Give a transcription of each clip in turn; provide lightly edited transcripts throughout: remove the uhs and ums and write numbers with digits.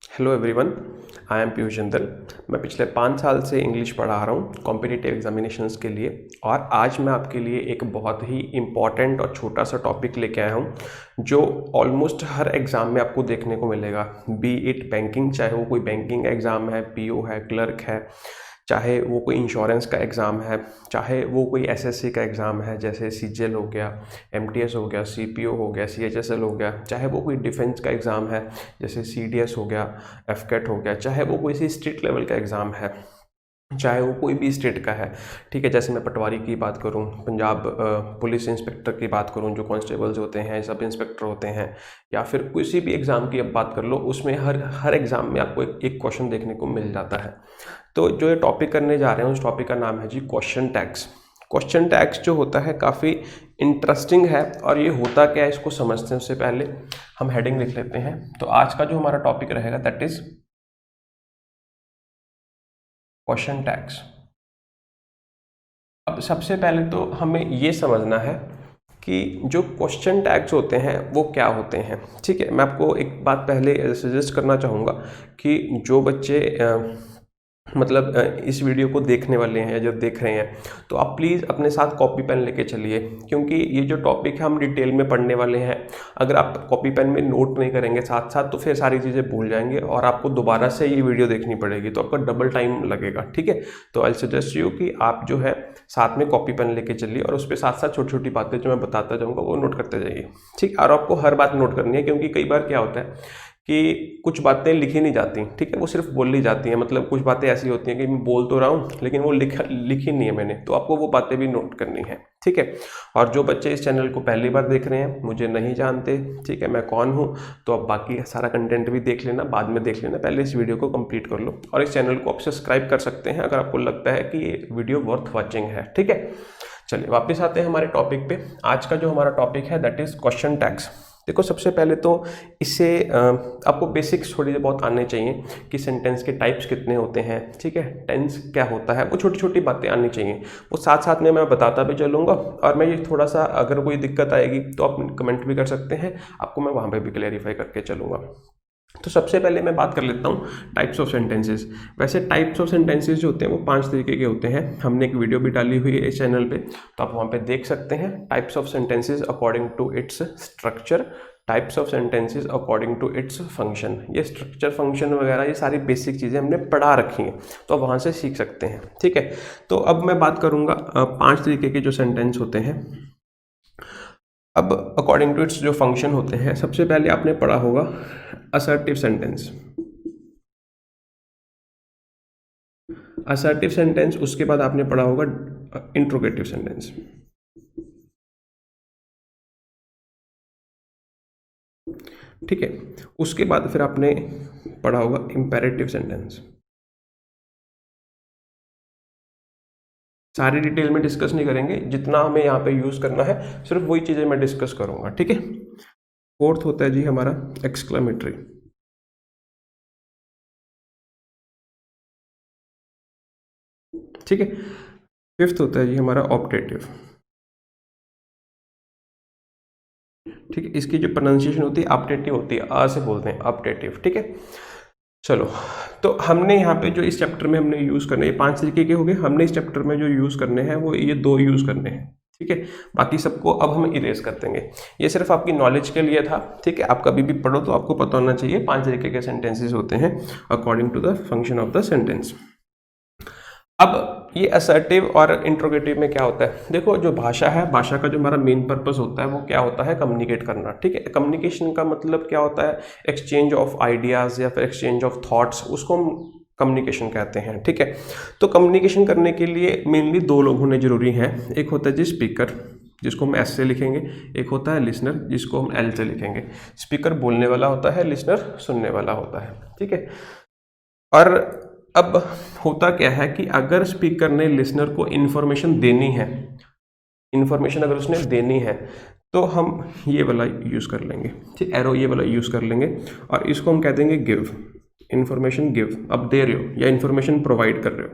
Hello everyone, I am Piyush Jindal. मैं पिछले 5 साल से इंग्लिश पढ़ा रहा हूँ कॉम्पिटिटिव एग्जामिनेशंस के लिए। और आज मैं आपके लिए एक बहुत ही इम्पॉर्टेंट और छोटा सा टॉपिक लेके आया हूँ जो ऑलमोस्ट हर एग्ज़ाम में आपको देखने को मिलेगा। बी इट बैंकिंग, चाहे वो कोई बैंकिंग एग्ज़ाम है, पीओ है, क्लर्क है, चाहे वो कोई इंश्योरेंस का एग्ज़ाम है, चाहे वो कोई एसएससी का एग्ज़ाम है जैसे सीजीएल हो गया, एमटीएस हो गया, सीपीओ हो गया, सीएचएसएल हो गया, चाहे वो कोई डिफेंस का एग्ज़ाम है जैसे सीडीएस हो गया, एफकेट हो गया, चाहे वो कोई सी स्टेट लेवल का एग्ज़ाम है, चाहे वो कोई भी स्टेट का है। ठीक है, जैसे मैं पटवारी की बात करूं, पंजाब पुलिस इंस्पेक्टर की बात करूं, जो कांस्टेबल्स होते हैं, सब इंस्पेक्टर होते हैं, या फिर किसी भी एग्ज़ाम की अब बात कर लो, उसमें हर एग्ज़ाम में आपको एक क्वेश्चन देखने को मिल जाता है। तो जो ये टॉपिक करने जा रहे हैं उस टॉपिक का नाम है जी क्वेश्चन टैग्स। क्वेश्चन टैग्स जो होता है काफ़ी इंटरेस्टिंग है, और ये होता क्या है इसको समझते हैं उससे पहले हम हेडिंग लिख लेते हैं। तो आज का जो हमारा टॉपिक रहेगा दैट इज क्वेश्चन टैग्स। अब सबसे पहले तो हमें ये समझना है कि जो क्वेश्चन टैग्स होते हैं वो क्या होते हैं। ठीक है, मैं आपको एक बात पहले सजेस्ट करना चाहूँगा कि जो बच्चे मतलब इस वीडियो को देखने वाले हैं या जो देख रहे हैं, तो आप प्लीज़ अपने साथ कॉपी पेन लेके चलिए, क्योंकि ये जो टॉपिक है हम डिटेल में पढ़ने वाले हैं। अगर आप कॉपी पेन में नोट नहीं करेंगे साथ साथ तो फिर सारी चीज़ें भूल जाएंगे और आपको दोबारा से ये वीडियो देखनी पड़ेगी, तो आपका डबल टाइम लगेगा। ठीक है, तो आई सजेस्ट यू कि आप जो है साथ में कॉपी पेन लेके चलिए और उस पर साथ साथ छोटी छोटी बातें जो मैं बताता जाऊँगा वो नोट करते जाइए। ठीक, और आपको हर बात नोट करनी है, क्योंकि कई बार क्या होता है कि कुछ बातें लिखी नहीं जाती। ठीक है, वो सिर्फ बोली जाती हैं। मतलब कुछ बातें ऐसी होती हैं कि मैं बोल तो रहा हूँ लेकिन वो लिखी नहीं है मैंने, तो आपको वो बातें भी नोट करनी है। ठीक है, और जो बच्चे इस चैनल को पहली बार देख रहे हैं, मुझे नहीं जानते, ठीक है, मैं कौन हूँ, तो आप बाकी सारा कंटेंट भी देख लेना, बाद में देख लेना, पहले इस वीडियो को कंप्लीट कर लो। और इस चैनल को आप सब्सक्राइब कर सकते हैं अगर आपको लगता है कि ये वीडियो वर्थ वॉचिंग है। ठीक है, चलिए वापस आते हैं हमारे टॉपिक पे। आज का जो हमारा टॉपिक है दैट इज क्वेश्चन टैग्स। देखो, सबसे पहले तो इससे आपको बेसिक्स थोड़ी बहुत आने चाहिए कि सेंटेंस के टाइप्स कितने होते हैं। ठीक है, टेंस क्या होता है, वो छोटी छोटी बातें आनी चाहिए। वो साथ साथ में मैं बताता भी चलूँगा, और मैं ये थोड़ा सा अगर कोई दिक्कत आएगी तो आप कमेंट भी कर सकते हैं, आपको मैं वहाँ पे भी क्लेरिफाई करके चलूँगा। तो सबसे पहले मैं बात कर लेता हूँ टाइप्स ऑफ सेंटेंसेस। वैसे टाइप्स ऑफ सेंटेंसेस जो होते हैं वो 5 तरीके के होते हैं। हमने एक वीडियो भी डाली हुई है इस चैनल पे, तो आप वहाँ पे देख सकते हैं। Types of sentences according to its structure, types of sentences according to its function. ये स्ट्रक्चर, फंक्शन वगैरह ये सारी बेसिक चीज़ें हमने पढ़ा रखी हैं, तो आप वहाँ से सीख सकते हैं। ठीक है, तो अब मैं बात करूँगा 5 तरीके के जो सेंटेंस होते हैं। अब अकॉर्डिंग टू इट्स जो फंक्शन होते हैं, सबसे पहले आपने पढ़ा होगा असर्टिव सेंटेंस। असर्टिव सेंटेंस, उसके बाद आपने पढ़ा होगा इंट्रोगेटिव सेंटेंस। ठीक है, उसके बाद फिर आपने पढ़ा होगा इंपेरेटिव सेंटेंस। सारी डिटेल में डिस्कस नहीं करेंगे, जितना हमें यहाँ पे यूज करना है सिर्फ वही चीजें मैं डिस्कस करूंगा। ठीक है, फोर्थ होता है जी हमारा एक्सक्लेमेटरी। ठीक है, फिफ्थ होता है जी हमारा ऑप्टेटिव। ठीक है, इसकी जो प्रोनाउंसिएशन होती है ऑप्टेटिव होती है, आ से बोलते हैं ऑप्टेटिव। ठीक है, चलो, तो हमने यहाँ पे जो इस चैप्टर में हमने यूज़ करने, ये 5 तरीके के हो गए। हमने इस चैप्टर में जो यूज़ करने हैं वो ये 2 यूज़ करने हैं। ठीक है, बाकी सबको अब हम इरेज कर देंगे। ये सिर्फ आपकी नॉलेज के लिए था। ठीक है, आप कभी भी पढ़ो तो आपको पता होना चाहिए 5 तरीके के सेंटेंसेस होते हैं according to the function of the sentence. अब ये असर्टिव और इंट्रोगेटिव में क्या होता है, देखो, जो भाषा है, भाषा का जो हमारा मेन पर्पस होता है वो क्या होता है, कम्युनिकेट करना। ठीक है, कम्युनिकेशन का मतलब क्या होता है, एक्सचेंज ऑफ आइडियाज़ या फिर एक्सचेंज ऑफ थॉट्स, उसको हम कम्युनिकेशन कहते हैं। ठीक है, तो कम्युनिकेशन करने के लिए मेनली 2 लोग होने जरूरी हैं। एक होता है जी स्पीकर, जिसको हम एस से लिखेंगे, एक होता है लिसनर, जिसको हम एल से लिखेंगे। स्पीकर बोलने वाला होता है, लिसनर सुनने वाला होता है। ठीक है, और अब होता क्या है कि अगर स्पीकर ने लिसनर को इन्फॉर्मेशन देनी है, इन्फॉर्मेशन अगर उसने देनी है, तो हम ये वाला यूज़ कर लेंगे। ठीक, एरो ये वाला यूज़ कर लेंगे, और इसको हम कह देंगे गिव, इन्फॉर्मेशन गिव। अब दे रहे हो या इन्फॉर्मेशन प्रोवाइड कर रहे हो।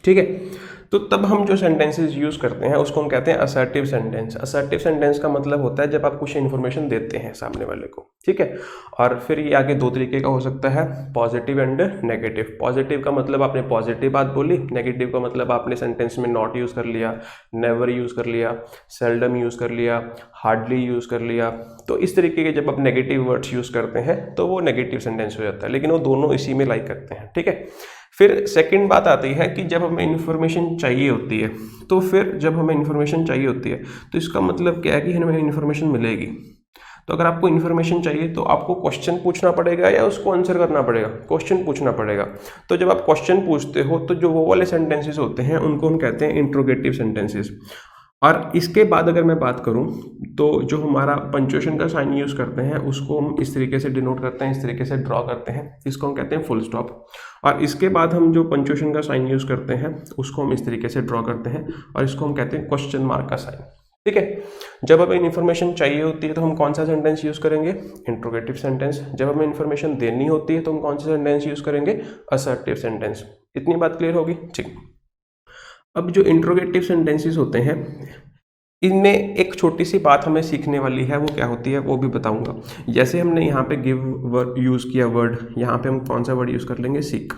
ठीक है, तो तब हम जो सेंटेंसेस यूज़ करते हैं उसको हम कहते हैं असर्टिव सेंटेंस। असर्टिव सेंटेंस का मतलब होता है जब आप कुछ इन्फॉर्मेशन देते हैं सामने वाले को, ठीक है। और फिर ये आगे दो तरीके का हो सकता है, पॉजिटिव एंड नेगेटिव। पॉजिटिव का मतलब आपने पॉजिटिव बात बोली, नेगेटिव का मतलब आपने सेंटेंस में नॉट यूज़ कर लिया, नेवर यूज़ कर लिया, सेल्डम यूज़ कर लिया, हार्डली यूज़ कर लिया। तो इस तरीके के जब आप नेगेटिव वर्ड्स यूज़ करते हैं तो वो नेगेटिव सेंटेंस हो जाता है, लेकिन वो दोनों इसी में लाइक करते हैं, ठीक है। फिर सेकंड बात आती है कि जब हमें इन्फॉर्मेशन चाहिए होती है, तो फिर जब हमें इन्फॉर्मेशन चाहिए होती है तो इसका मतलब क्या है कि हमें इन्फॉर्मेशन मिलेगी। तो अगर आपको इन्फॉर्मेशन चाहिए तो आपको क्वेश्चन पूछना पड़ेगा या उसको आंसर करना पड़ेगा? क्वेश्चन पूछना पड़ेगा। तो जब आप क्वेश्चन पूछते हो तो जो वो वाले सेंटेंसेस होते हैं उनको हम कहते हैं इंट्रोगेटिव सेंटेंसेस। और इसके बाद अगर मैं बात करूं तो जो हमारा पंक्चुएशन का साइन यूज़ करते हैं उसको हम इस तरीके से डिनोट करते हैं, इस तरीके से ड्रॉ करते हैं, इसको हम कहते हैं फुल स्टॉप। और इसके बाद हम जो पंक्चुएशन का साइन यूज़ करते हैं उसको हम इस तरीके से ड्रॉ करते हैं और इसको हम कहते हैं क्वेश्चन मार्क का साइन, ठीक है। जब हमें इन्फॉर्मेशन चाहिए होती है तो हम कौन सा सेंटेंस यूज़ करेंगे? Interrogative sentence. जब हमें इन्फॉर्मेशन देनी होती है तो हम कौन सा सेंटेंस यूज़ करेंगे? Assertive sentence. इतनी बात क्लियर होगी, ठीक। अब जो इंट्रोगेटिव सेंटेंसेस होते हैं इनमें एक छोटी सी बात हमें सीखने वाली है, वो क्या होती है वो भी बताऊंगा। जैसे हमने यहाँ पे गिव वर्ड यूज़ किया, वर्ड यहाँ पे हम कौन सा वर्ड यूज़ कर लेंगे? सीक।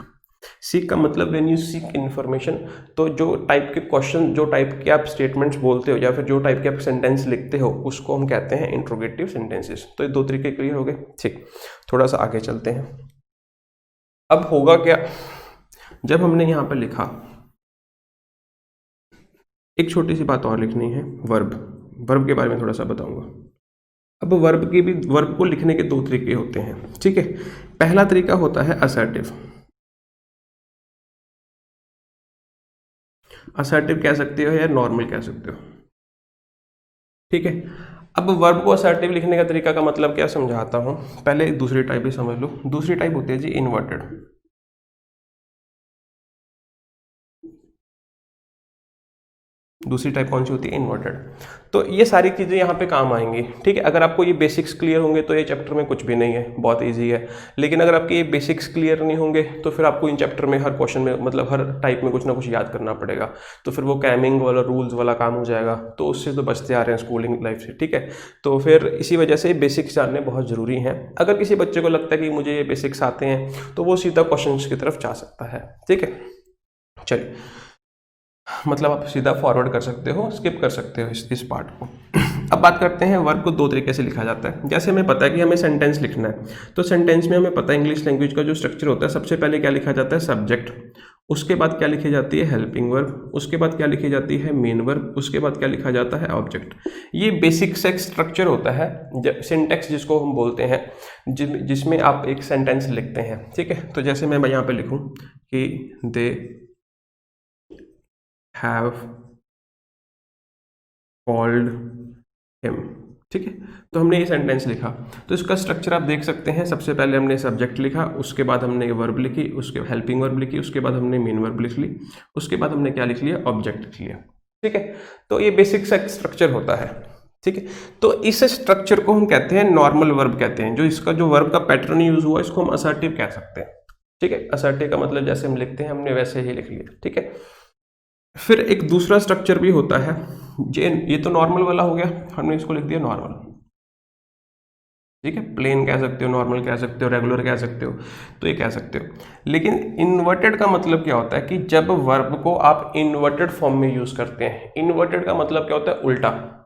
सीक का मतलब व्हेन यू सीक इन्फॉर्मेशन, तो जो टाइप के क्वेश्चन, जो टाइप के आप स्टेटमेंट्स बोलते हो या फिर जो टाइप के आप सेंटेंस लिखते हो उसको हम कहते हैं इंट्रोगेटिव सेंटेंसेस। तो ये दो तरीके क्लियर हो गए, ठीक। थोड़ा सा आगे चलते हैं। अब होगा क्या, जब हमने यहाँ पे लिखा, एक छोटी सी बात और लिखनी है, वर्ब। वर्ब के बारे में थोड़ा सा बताऊंगा। अब वर्ब को लिखने के दो तरीके होते हैं, ठीक है। पहला तरीका होता है असर्टिव। असर्टिव कह सकते हो या नॉर्मल कह सकते हो, ठीक है। अब वर्ब को असर्टिव लिखने का तरीका का मतलब क्या समझाता हूं। पहले दूसरी टाइप भी समझ लो। दूसरी टाइप होती है जी इन्वर्टेड। दूसरी टाइप कौन सी होती है? इन्वर्टेड। तो ये सारी चीज़ें यहाँ पे काम आएंगी, ठीक है। अगर आपको ये बेसिक्स क्लियर होंगे तो ये चैप्टर में कुछ भी नहीं है, बहुत इजी है। लेकिन अगर आपके ये बेसिक्स क्लियर नहीं होंगे तो फिर आपको इन चैप्टर में हर क्वेश्चन में, मतलब हर टाइप में कुछ ना कुछ याद करना पड़ेगा। तो फिर वो कैमिंग वाला, रूल्स वाला काम हो जाएगा। तो उससे तो बचते आ रहे हैं स्कूलिंग लाइफ से, ठीक है। तो फिर इसी वजह से बेसिक्स जानने बहुत ज़रूरी हैं। अगर किसी बच्चे को लगता है कि मुझे ये बेसिक्स आते हैं तो वो सीधा क्वेश्चन की तरफ जा सकता है, ठीक है। चलिए, मतलब आप सीधा फॉरवर्ड कर सकते हो, स्किप कर सकते हो इस पार्ट को। अब बात करते हैं वर्ब को दो तरीके से लिखा जाता है। जैसे हमें पता है कि हमें सेंटेंस लिखना है, तो सेंटेंस में हमें पता है इंग्लिश लैंग्वेज का जो स्ट्रक्चर होता है, सबसे पहले क्या लिखा जाता है? सब्जेक्ट। उसके बाद क्या लिखी जाती है? Helping verb. उसके बाद क्या लिखी जाती है? Main verb. उसके बाद क्या लिखा जाता है? ऑब्जेक्ट। ये बेसिक से स्ट्रक्चर होता है, सिंटेक्स जिसको हम बोलते हैं, जिसमें आप एक सेंटेंस लिखते हैं, ठीक है। तो जैसे मैं यहाँ पे लिखूँ कि दे हैव कॉल्ड हिम, ठीक है। तो हमने ये सेंटेंस लिखा, तो इसका स्ट्रक्चर आप देख सकते हैं। सबसे पहले हमने सब्जेक्ट लिखा, उसके बाद हमने वर्ब लिखी, उसके हेल्पिंग वर्ब लिखी, उसके बाद हमने मेन वर्ब लिख ली, उसके बाद हमने क्या लिख लिया? ऑब्जेक्ट लिख लिया, ठीक है। तो ये बेसिक सा स्ट्रक्चर होता है, ठीक है। तो इस स्ट्रक्चर को हम कहते हैं नॉर्मल वर्ब कहते हैं। जो इसका जो वर्ब का पैटर्न यूज हुआ इसको हम असर्टिव कह सकते हैं, ठीक है। असर्टिव का मतलब जैसे हम लिखते हैं हमने वैसे ही लिख लिया, ठीक है। फिर एक दूसरा स्ट्रक्चर भी होता है, ये तो नॉर्मल वाला हो गया, हमने इसको लिख दिया नॉर्मल, ठीक है। प्लेन कह सकते हो, नॉर्मल कह सकते हो, रेगुलर कह सकते हो, तो ये कह सकते हो। लेकिन इन्वर्टेड का मतलब क्या होता है कि जब वर्ब को आप इन्वर्टेड फॉर्म में यूज करते हैं। इन्वर्टेड का मतलब क्या होता है? उल्टा।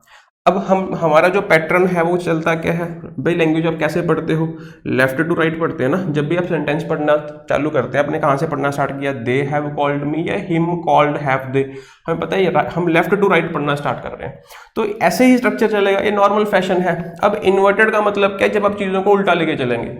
अब हमारा जो पैटर्न है वो चलता क्या है भाई? लैंग्वेज आप कैसे पढ़ते हो? लेफ्ट टू राइट पढ़ते हैं ना। जब भी आप सेंटेंस पढ़ना चालू करते हैं, आपने कहाँ से पढ़ना स्टार्ट किया? दे हैव कॉल्ड मी या हिम कॉल्ड हैव दे? हमें पता है हम लेफ्ट टू राइट पढ़ना स्टार्ट कर रहे हैं, तो ऐसे ही स्ट्रक्चर चलेगा। ये नॉर्मल फैशन है। अब इन्वर्टेड का मतलब क्या है? जब आप चीज़ों को उल्टा लेके चलेंगे,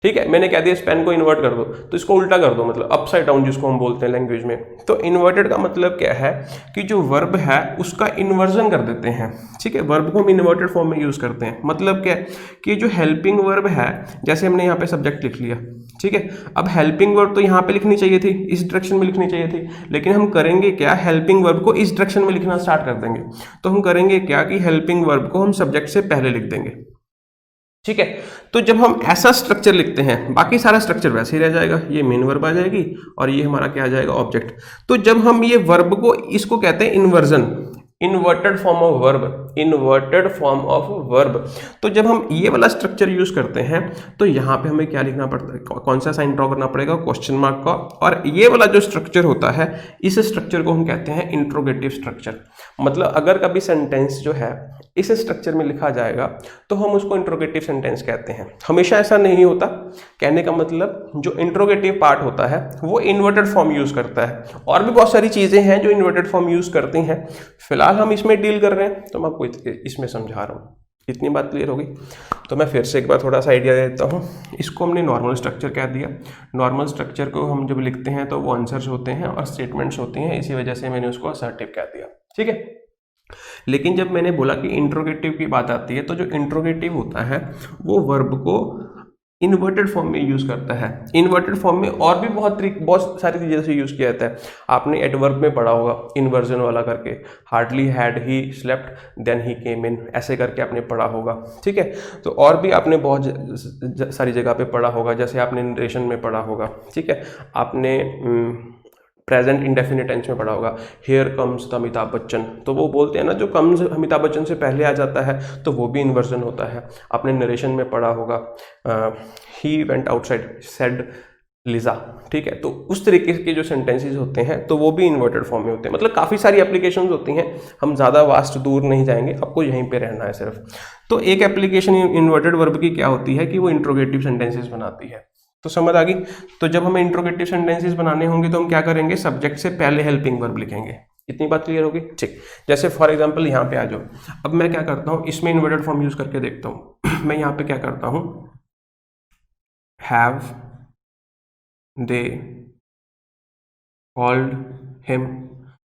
ठीक है। मैंने कह दिया इस पेन को इन्वर्ट कर दो, तो इसको उल्टा कर दो, मतलब अपसाइड डाउन जिसको हम बोलते हैं लैंग्वेज में। तो इन्वर्टेड का मतलब क्या है कि जो वर्ब है उसका इन्वर्जन कर देते हैं, ठीक है। वर्ब को हम इन्वर्टेड फॉर्म में यूज करते हैं। मतलब क्या है कि जो हेल्पिंग वर्ब है, जैसे हमने यहाँ पे सब्जेक्ट लिख लिया, ठीक है। अब हेल्पिंग वर्ब तो यहाँ पे लिखनी चाहिए थी, इस डायरेक्शन में लिखनी चाहिए थी, लेकिन हम करेंगे क्या? हेल्पिंग वर्ब को इस डायरेक्शन में लिखना स्टार्ट कर देंगे। तो हम करेंगे क्या कि हेल्पिंग वर्ब को हम सब्जेक्ट से पहले लिख देंगे, ठीक है। तो जब हम ऐसा स्ट्रक्चर लिखते हैं, बाकी सारा स्ट्रक्चर वैसे ही रह जाएगा, ये मेन वर्ब आ जाएगी और ये हमारा क्या आ जाएगा, ऑब्जेक्ट। तो जब हम ये वर्ब को, इसको कहते हैं inversion, inverted form of verb, inverted form of verb. तो जब हम ये वाला स्ट्रक्चर यूज करते हैं तो यहाँ पे हमें क्या लिखना पड़ता है, कौन सा साइन ड्रॉ करना पड़ेगा, क्वेश्चन मार्क का। और ये वाला जो स्ट्रक्चर होता है, इस स्ट्रक्चर को हम कहते हैं इंट्रोगेटिव स्ट्रक्चर। मतलब अगर कभी सेंटेंस जो है इस स्ट्रक्चर में लिखा जाएगा तो हम उसको इंट्रोगेटिव सेंटेंस कहते हैं। हमेशा ऐसा नहीं होता, कहने का मतलब जो इंट्रोगेटिव पार्ट होता है वो इन्वर्टेड फॉर्म यूज करता है। और भी बहुत सारी चीजें हैं जो इन्वर्टेड फॉर्म यूज करती हैं, फिलहाल हम इसमें डील कर रहे हैं तो मैं आपको इसमें समझा रहा हूँ। इतनी बात क्लियर होगी। तो मैं फिर से एक बार थोड़ा सा आइडिया देता हूँ। इसको हमने नॉर्मल स्ट्रक्चर कह दिया। नॉर्मल स्ट्रक्चर को हम जब लिखते हैं तो वो आंसर्स होते हैं और स्टेटमेंट्स होती हैं, इसी वजह से मैंने उसको असर्टिव कह दिया। ठीक है। लेकिन जब मैंने बोला कि इंट्रोगेटिव की बात आती है, तो जो इंट्रोगेटिव होता है वो वर्ब को इन्वर्टेड फॉर्म में यूज करता है। इन्वर्टेड फॉर्म में और भी बहुत सारी चीज़ों से यूज किया जाता है। आपने एडवर्ब में पढ़ा होगा इन्वर्जन वाला करके, hardly had he slept then he came in, ऐसे करके आपने पढ़ा होगा। ठीक है। तो और भी आपने बहुत सारी जगह पे पढ़ा होगा, जैसे आपने नरेशन में पढ़ा होगा। ठीक है। आपने प्रेजेंट इंडेफिनिट टेंस में पढ़ा होगा, here comes the Amitabh Bachchan. तो वो बोलते हैं ना, जो कम्स अमिताभ बच्चन से पहले आ जाता है तो वो भी इन्वर्जन होता है। आपने नरेशन में पढ़ा होगा, he went outside said Lija. ठीक है। तो उस तरीके के जो सेंटेंसेस होते हैं तो वो भी इन्वर्टेड फॉर्म में होते हैं। मतलब काफ़ी सारी एप्लीकेशंस होती हैं, हम ज़्यादा वास्ट दूर नहीं जाएंगे, आपको यहीं पे रहना है सिर्फ। तो एक एप्लीकेशन इन्वर्टेड वर्ब की क्या होती है कि वो इंट्रोगेटिव सेंटेंसेस बनाती है। तो समझ आ गई। तो जब हमें इंट्रोगेटिव सेंटेंसेस बनाने होंगे तो हम क्या करेंगे, सब्जेक्ट से पहले हेल्पिंग वर्ब लिखेंगे। इतनी बात क्लियर होगी। ठीक। जैसे फॉर एग्जांपल यहाँ पे आ जाओ। अब मैं क्या करता हूँ, इसमें इन्वर्टेड फॉर्म यूज करके देखता हूँ। मैं यहाँ पे क्या करता हूँ, हैव दे कॉल्ड हिम।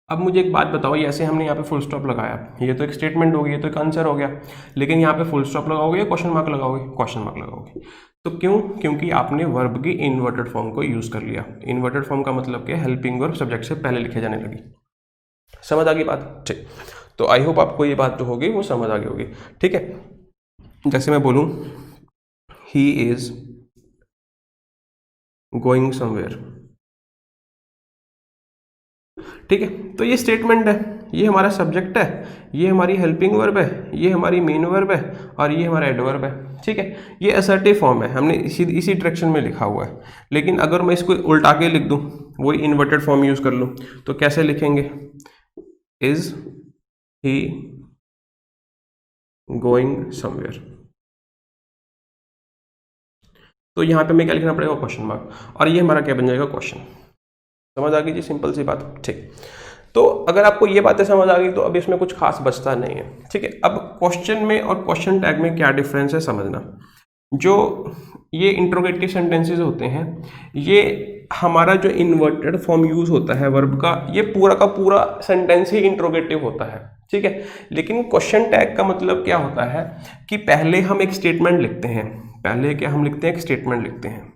अब मुझे एक बात बताओ, ये ऐसे हमने यहाँ पे फुल स्टॉप लगाया, ये तो एक स्टेटमेंट हो गई, ये तो एक आंसर हो गया। लेकिन यहाँ पे फुल स्टॉप लगाओगे या क्वेश्चन मार्क लगाओगे, क्वेश्चन मार्क लगाओगे। तो क्यों, क्योंकि आपने वर्ब की इन्वर्टेड फॉर्म को यूज कर लिया। इन्वर्टेड फॉर्म का मतलब क्या, हेल्पिंग वर्ब सब्जेक्ट से पहले लिखे जाने लगी। समझ आ गई बात। ठीक। तो आई होप आपको ये बात जो होगी वो समझ आ गई होगी। ठीक है। जैसे मैं बोलूं, ही इज गोइंग समवेयर। ठीक है। तो ये स्टेटमेंट है, ये हमारा सब्जेक्ट है, ये हमारी हेल्पिंग वर्ब है, ये हमारी मेन वर्ब है और ये हमारा एडवर्ब है। ठीक है। ये असर्टिव फॉर्म है, हमने इसी डायरेक्शन में लिखा हुआ है। लेकिन अगर मैं इसको उल्टा के लिख दूं, वही इन्वर्टेड फॉर्म यूज कर लूं, तो कैसे लिखेंगे, इज ही गोइंग समवेयर। तो यहां पे हमें क्या लिखना पड़ेगा, क्वेश्चन मार्क, और ये हमारा क्या बन जाएगा, क्वेश्चन। समझ आ गई जी, सिंपल सी बात। ठीक। तो अगर आपको ये बातें समझ आ गई तो अब इसमें कुछ खास बचता नहीं है। ठीक है। अब क्वेश्चन में और क्वेश्चन टैग में क्या डिफरेंस है समझना। जो ये इंट्रोगेटिव सेंटेंसेस होते हैं, ये हमारा जो इन्वर्टेड फॉर्म यूज होता है वर्ब का, ये पूरा का पूरा सेंटेंस ही इंट्रोगेटिव होता है। ठीक है। लेकिन क्वेश्चन टैग का मतलब क्या होता है कि पहले हम एक स्टेटमेंट लिखते हैं, पहले क्या हम लिखते हैं, एक स्टेटमेंट लिखते हैं।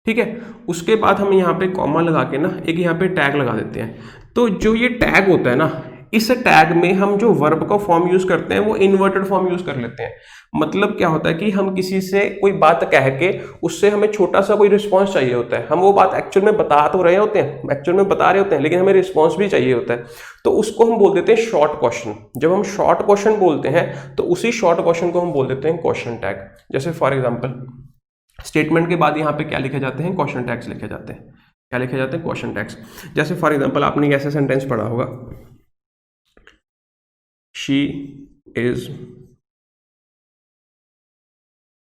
ठीक है। उसके बाद हम यहाँ पे कॉमा लगा के ना एक यहाँ पे टैग लगा देते हैं। तो जो ये टैग होता है ना, इस टैग में हम जो वर्ब का फॉर्म यूज करते हैं वो इन्वर्टेड फॉर्म यूज कर लेते हैं। मतलब क्या होता है कि हम किसी से कोई बात कह के उससे हमें छोटा सा कोई रिस्पॉन्स चाहिए होता है। हम वो बात एक्चुअल में बता तो रहे होते हैं, एक्चुअल में बता रहे होते हैं, लेकिन हमें रिस्पॉन्स भी चाहिए होता है। तो उसको हम बोल देते हैं शॉर्ट क्वेश्चन। जब हम शॉर्ट क्वेश्चन बोलते हैं तो उसी शॉर्ट क्वेश्चन को हम बोल देते हैं क्वेश्चन टैग। जैसे फॉर एग्जाम्पल, स्टेटमेंट के बाद यहाँ पे क्या लिखे जाते हैं, क्वेश्चन टैग्स लिखे जाते हैं। क्या लिखे जाते हैं, क्वेश्चन टैग्स। जैसे फॉर एग्जांपल आपने ऐसा सेंटेंस पढ़ा होगा, शी इज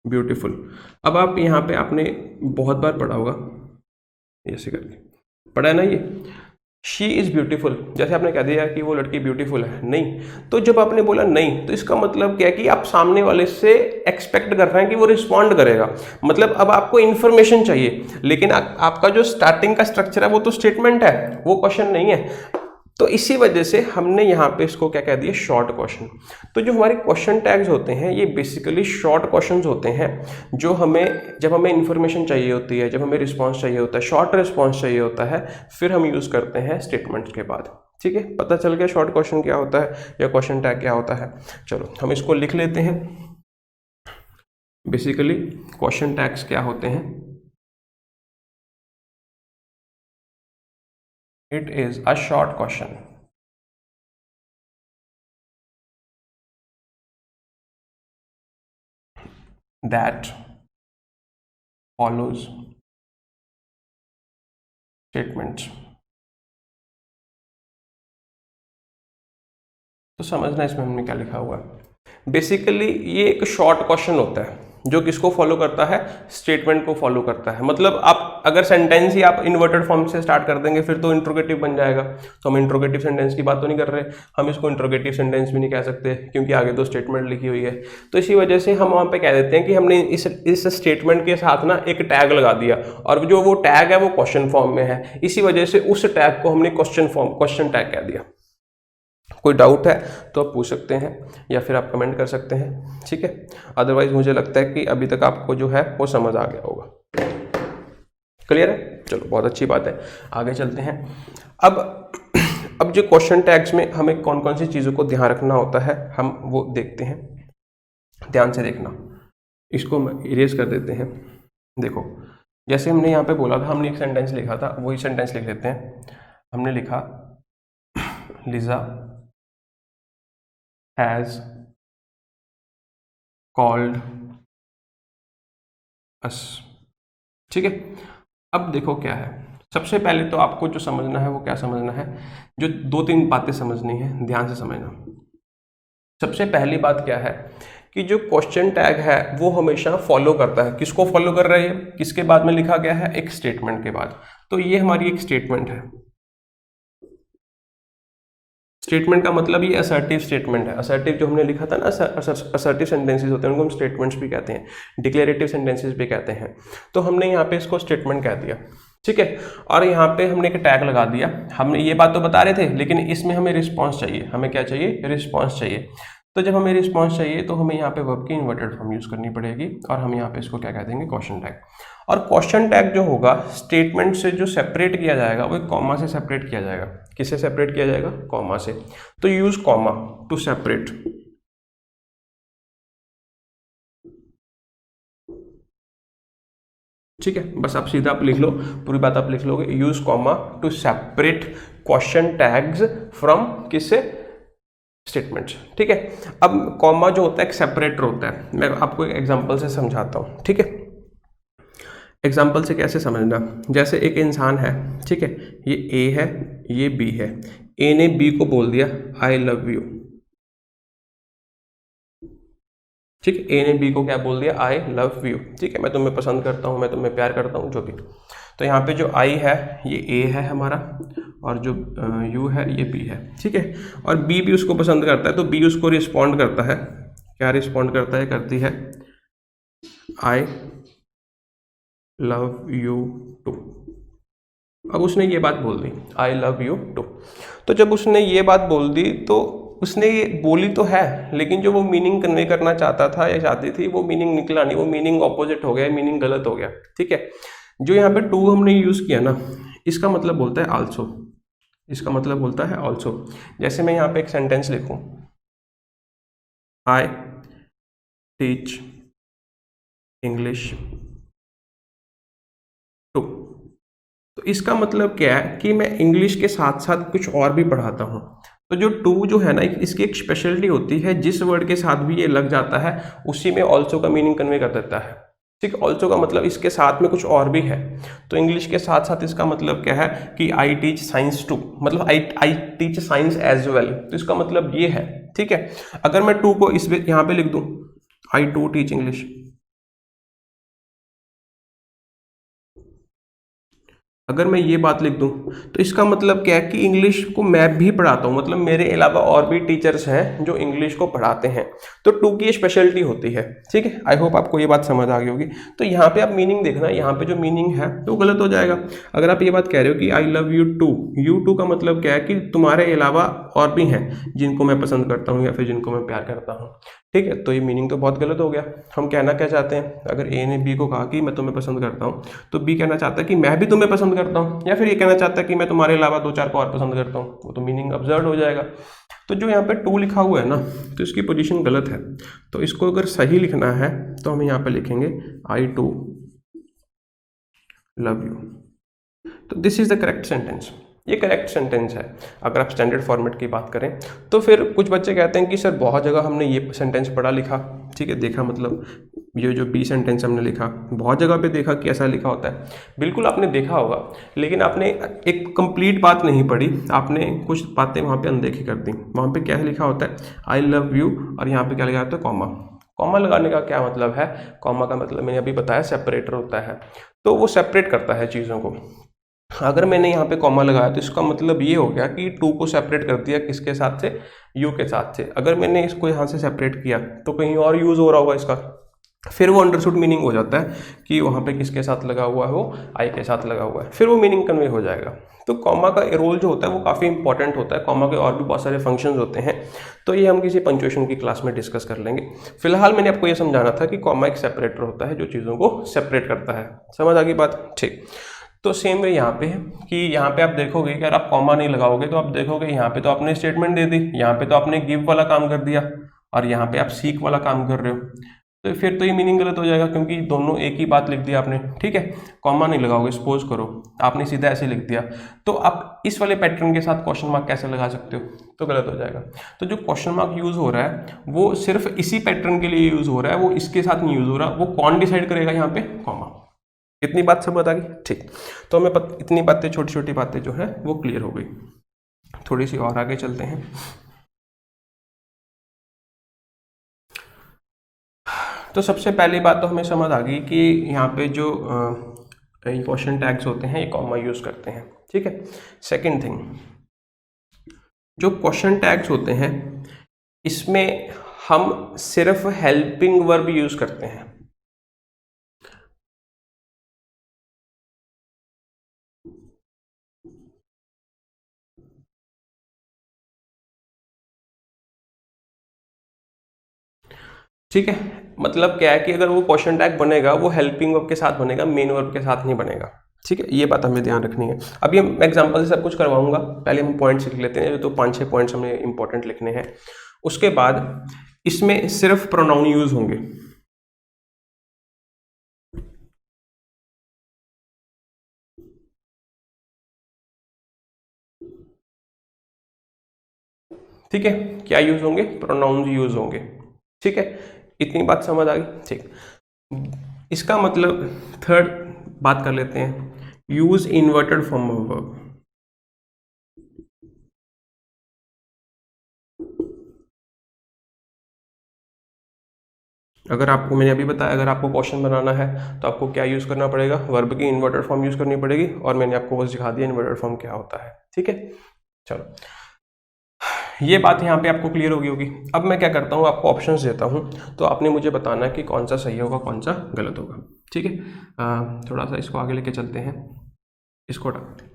ब्यूटीफुल। अब आप यहाँ पे आपने बहुत बार पढ़ा होगा, ऐसे करके पढ़ा है ना, ये शी इज ब्यूटीफुल। जैसे आपने कह दिया कि वो लड़की ब्यूटीफुल है, नहीं। तो जब आपने बोला नहीं, तो इसका मतलब क्या है कि आप सामने वाले से एक्सपेक्ट कर रहे हैं कि वो रिस्पॉन्ड करेगा। मतलब अब आपको इन्फॉर्मेशन चाहिए, लेकिन आपका जो स्टार्टिंग का स्ट्रक्चर है वो तो स्टेटमेंट है, वो क्वेश्चन नहीं है। तो इसी वजह से हमने यहाँ पे इसको क्या कह दिया, शॉर्ट क्वेश्चन। तो जो हमारे क्वेश्चन टैग्स होते हैं ये बेसिकली शॉर्ट क्वेश्चंस होते हैं, जो हमें जब हमें इन्फॉर्मेशन चाहिए होती है, जब हमें रिस्पांस चाहिए होता है, शॉर्ट रिस्पांस चाहिए होता है, फिर हम यूज़ करते हैं स्टेटमेंट्स के बाद। ठीक है, पता चल गया शॉर्ट क्वेश्चन क्या होता है या क्वेश्चन टैग क्या होता है। चलो हम इसको लिख लेते हैं। बेसिकली क्वेश्चन टैग्स क्या होते हैं? It is a short question that follows statements। तो समझना इसमें हमने क्या लिखा हुआ है। बेसिकली ये एक शॉर्ट क्वेश्चन होता है जो किसको फॉलो करता है? स्टेटमेंट को फॉलो करता है। मतलब आप अगर सेंटेंस ही आप इन्वर्टेड फॉर्म से स्टार्ट कर देंगे फिर तो इंट्रोगेटिव बन जाएगा। तो हम इंट्रोगेटिव सेंटेंस की बात तो नहीं कर रहे, हम इसको इंट्रोगेटिव सेंटेंस भी नहीं कह सकते क्योंकि आगे दो स्टेटमेंट लिखी हुई है। तो इसी वजह से हम वहाँ पे कह देते हैं कि हमने इस स्टेटमेंट के साथ ना एक टैग लगा दिया और जो वो टैग है वो क्वेश्चन फॉर्म में है, इसी वजह से उस टैग को हमने क्वेश्चन टैग कह दिया। कोई डाउट है तो आप पूछ सकते हैं या फिर आप कमेंट कर सकते हैं, ठीक है। अदरवाइज मुझे लगता है कि अभी तक आपको जो है वो समझ आ गया होगा। क्लियर है? चलो बहुत अच्छी बात है, आगे चलते हैं। अब जो क्वेश्चन टैग्स में हमें कौन कौन सी चीज़ों को ध्यान रखना होता है हम वो देखते हैं। ध्यान से देखना, इसको हम इरेज कर देते हैं। देखो जैसे हमने यहाँ पे बोला था, हमने एक सेंटेंस लिखा था, वही सेंटेंस लिख लेते हैं। हमने लिखा लिजा has called us। ठीक है, अब देखो क्या है। सबसे पहले तो आपको जो समझना है वो क्या समझना है, जो दो तीन बातें समझनी है, ध्यान से समझना। सबसे पहली बात क्या है कि जो क्वेश्चन टैग है वो हमेशा फॉलो करता है। किसको फॉलो कर रहा है? किसके बाद में लिखा गया है? एक स्टेटमेंट के बाद। तो ये हमारी एक स्टेटमेंट है। स्टेटमेंट का मतलब ये असर्टिव स्टेटमेंट है। असर्टिव जो हमने लिखा था ना, असर्टिव सेंटेंसेस होते हैं उनको हम स्टेटमेंट्स भी कहते हैं, डिक्लेरेटिव सेंटेंसेस भी कहते हैं। तो हमने यहाँ पे इसको स्टेटमेंट कह दिया, ठीक है। और यहाँ पे हमने एक टैग लगा दिया। हमने ये बात तो बता रहे थे लेकिन इसमें हमें रिस्पॉन्स चाहिए। हमें क्या चाहिए? रिस्पॉन्स चाहिए। तो जब हमें रिस्पॉन्स चाहिए तो हमें यहाँ पे वर्ब की इन्वर्टेड फॉर्म यूज करनी पड़ेगी और हम यहाँ पे इसको क्या कह देंगे? Question tag. और क्वेश्चन टैग जो होगा स्टेटमेंट से जो सेपरेट किया जाएगा वो कॉमा से सेपरेट किया जाएगा। किससे सेपरेट किया जाएगा? कॉमा से। तो यूज कॉमा टू सेपरेट। ठीक है, बस आप सीधा आप लिख लो, पूरी बात आप लिख लोगे। Use comma two separate question tags from किससे? स्टेटमेंट्स। ठीक है, अब कॉमा जो होता है एक सेपरेटर होता है। मैं आपको एक एग्जांपल से समझाता हूँ, ठीक है। एग्जाम्पल से कैसे समझना, जैसे एक इंसान है, ठीक है, ये ए है, ये बी है। ए ने बी को बोल दिया आई लव यू, ठीक। ए ने बी को क्या बोल दिया? आई लव यू, ठीक है, मैं तुम्हें पसंद करता हूँ, मैं तुम्हें प्यार करता हूँ, जो भी। तो यहाँ पे जो आई है ये ए है हमारा और जो यू है ये बी है, ठीक है। और बी भी उसको पसंद करता है तो बी उसको रिस्पॉन्ड करता है। क्या रिस्पॉन्ड करता है? करती है आई लव यू टू। अब उसने ये बात बोल दी आई लव यू टू। तो जब उसने ये बात बोल दी तो उसने ये बोली तो है लेकिन जो वो मीनिंग कन्वे करना चाहता था या चाहती थी वो मीनिंग निकला नहीं, वो मीनिंग ऑपोजिट हो गया, मीनिंग गलत हो गया, ठीक है। जो यहाँ पे टू हमने यूज किया ना, इसका मतलब बोलता है आल्सो। इसका मतलब बोलता है आल्सो। जैसे मैं यहाँ पे एक सेंटेंस लिखूं, आई टीच इंग्लिश टू। तो इसका मतलब क्या है कि मैं इंग्लिश के साथ साथ कुछ और भी पढ़ाता हूँ। तो जो टू जो है ना, इसकी एक स्पेशलिटी होती है, जिस वर्ड के साथ भी ये लग जाता है उसी में ऑल्सो का मीनिंग कन्वे कर देता है, ठीक। ऑल्सो का मतलब इसके साथ में कुछ और भी है। तो इंग्लिश के साथ साथ इसका मतलब क्या है कि आई टीच साइंस टू, मतलब I teach science as well. तो इसका मतलब ये है, ठीक है। अगर मैं टू को इस यहाँ पे लिख दूं आई टू टीच इंग्लिश, अगर मैं ये बात लिख दूं तो इसका मतलब क्या है कि इंग्लिश को मैं भी पढ़ाता हूं, मतलब मेरे अलावा और भी टीचर्स हैं जो इंग्लिश को पढ़ाते हैं। तो टू की स्पेशलिटी होती है, ठीक है। आई होप आपको ये बात समझ आ गई होगी। तो यहाँ पे आप मीनिंग देखना, यहाँ पे जो मीनिंग है तो गलत हो जाएगा। अगर आप ये बात कह रहे हो कि I love you too, you too का मतलब क्या है कि तुम्हारे अलावा और भी हैं जिनको मैं पसंद करता हूँ या फिर जिनको मैं प्यार करता हूँ, ठीक है। तो ये मीनिंग तो बहुत गलत हो गया। हम कहना क्या चाहते हैं? अगर ए ने बी को कहा कि मैं तुम्हें पसंद करता हूँ तो बी कहना चाहता है कि मैं भी तुम्हें पसंद पसंद करता हूँ, या फिर ये कहना चाहता है कि मैं तुम्हारे अलावा 2-4 को और पसंद करता हूँ, वो तो मीनिंग अब्सर्ड हो जाएगा। तो जो यहाँ पे टू लिखा हुआ है ना, तो इसकी पोजीशन गलत है, तो इसको अगर सही लिखना है तो हम यहाँ पे लिखेंगे आई टू लव यू। तो this is the correct sentence, ये करेक्ट सेंटेंस है अगर आप स्टैंडर्ड फॉर्मेट की बात करें। तो फिर कुछ बच्चे कहते हैं कि सर बहुत जगह हमने ये सेंटेंस पढ़ा लिखा, ठीक है, देखा, मतलब ये जो बी सेंटेंस हमने लिखा बहुत जगह पे देखा कि ऐसा लिखा होता है। बिल्कुल आपने देखा होगा, लेकिन आपने एक कंप्लीट बात नहीं पढ़ी, आपने कुछ बातें वहाँ पे अनदेखी कर दी। वहाँ पे क्या लिखा होता है, आई लव यू, और यहाँ पे क्या लिखा होता है, कॉमा। कॉमा लगाने का क्या मतलब है, कॉमा का मतलब मैंने अभी बताया सेपरेटर होता है, तो वो सेपरेट करता है चीज़ों को। अगर मैंने यहाँ पे कॉमा लगाया तो इसका मतलब ये हो गया कि टू को सेपरेट कर दिया, किसके साथ से, यू के साथ से। अगर मैंने इसको यहाँ से सेपरेट किया तो कहीं और यूज़ हो रहा होगा इसका, फिर वो अंडरस्टूड मीनिंग हो जाता है कि वहाँ पे किसके साथ लगा हुआ है, वो आई के साथ लगा हुआ है, फिर वो मीनिंग कन्वे हो जाएगा। तो कॉमा का रोल जो होता है वो काफ़ी इंपॉर्टेंट होता है। कॉमा के और भी बहुत सारे फंक्शंस होते हैं, तो ये हम किसी पंक्चुएशन की क्लास में डिस्कस कर लेंगे। फिलहाल मैंने आपको ये समझाना था कि कॉमा एक सेपरेटर होता है जो चीज़ों को सेपरेट करता है। समझ आ गई बात, ठीक। तो सेम वे यहाँ पे है कि यहाँ पे आप देखोगे कि अगर आप कॉमा नहीं लगाओगे तो आप देखोगे यहाँ पे तो आपने स्टेटमेंट दे दी, यहाँ पे तो आपने गिव वाला काम कर दिया, और यहाँ पे आप सीक वाला काम कर रहे हो, तो फिर तो ये मीनिंग गलत हो जाएगा, क्योंकि दोनों एक ही बात लिख दी आपने, ठीक है। कॉमा नहीं लगाओगे, सपोज करो आपने सीधा ऐसे लिख दिया, तो आप इस वाले पैटर्न के साथ क्वेश्चन मार्क कैसे लगा सकते हो, तो गलत हो जाएगा। तो जो क्वेश्चन मार्क यूज हो रहा है वो सिर्फ इसी पैटर्न के लिए यूज हो रहा है, वो इसके साथ नहीं यूज हो रहा। वो कौन डिसाइड करेगा यहाँ पे, कॉमा। इतनी बात समझ आ गई, ठीक। तो हमें इतनी बातें, छोटी छोटी बातें जो है वो क्लियर हो गई। थोड़ी सी और आगे चलते हैं। तो सबसे पहली बात तो हमें समझ आ गई कि यहाँ पे जो क्वेश्चन टैग्स होते हैं ये कॉमा यूज करते हैं, ठीक है। सेकंड थिंग, जो क्वेश्चन टैग्स होते हैं इसमें हम सिर्फ हेल्पिंग वर्ब यूज करते हैं। ठीक है, मतलब क्या है कि अगर वो क्वेश्चन टैग बनेगा वो हेल्पिंग वर्ब के साथ बनेगा, मेन वर्ब के साथ नहीं बनेगा, ठीक है। ये बात हमें ध्यान रखनी है। अभी हम एग्जांपल से सब कुछ करवाऊंगा, पहले हम पॉइंट्स लिख लेते हैं, तो 5-6 पॉइंट्स हमें इंपॉर्टेंट लिखने हैं। उसके बाद इसमें सिर्फ प्रोनाउन यूज होंगे, ठीक है। क्या यूज होंगे, प्रोनाउन यूज होंगे, ठीक है। इतनी बात समझ आ गई, ठीक। इसका मतलब थर्ड बात कर लेते हैं, use inverted form of verb. अगर आपको, मैंने अभी बताया, अगर आपको क्वेश्चन बनाना है तो आपको क्या यूज़ करना पड़ेगा, वर्ब की इन्वर्टेड फॉर्म यूज़ करनी पड़ेगी, और मैंने आपको वो सिखा दिया इन्वर्टेड फॉर्म क्या होता है, ठीक है। चलो, ये बात यहाँ पे आपको क्लियर होगी होगी। अब मैं क्या करता हूँ, आपको ऑप्शंस देता हूँ, तो आपने मुझे बताना है कि कौन सा सही होगा, कौन सा गलत होगा, ठीक है। थोड़ा सा इसको आगे लेके चलते हैं, इसको हटा।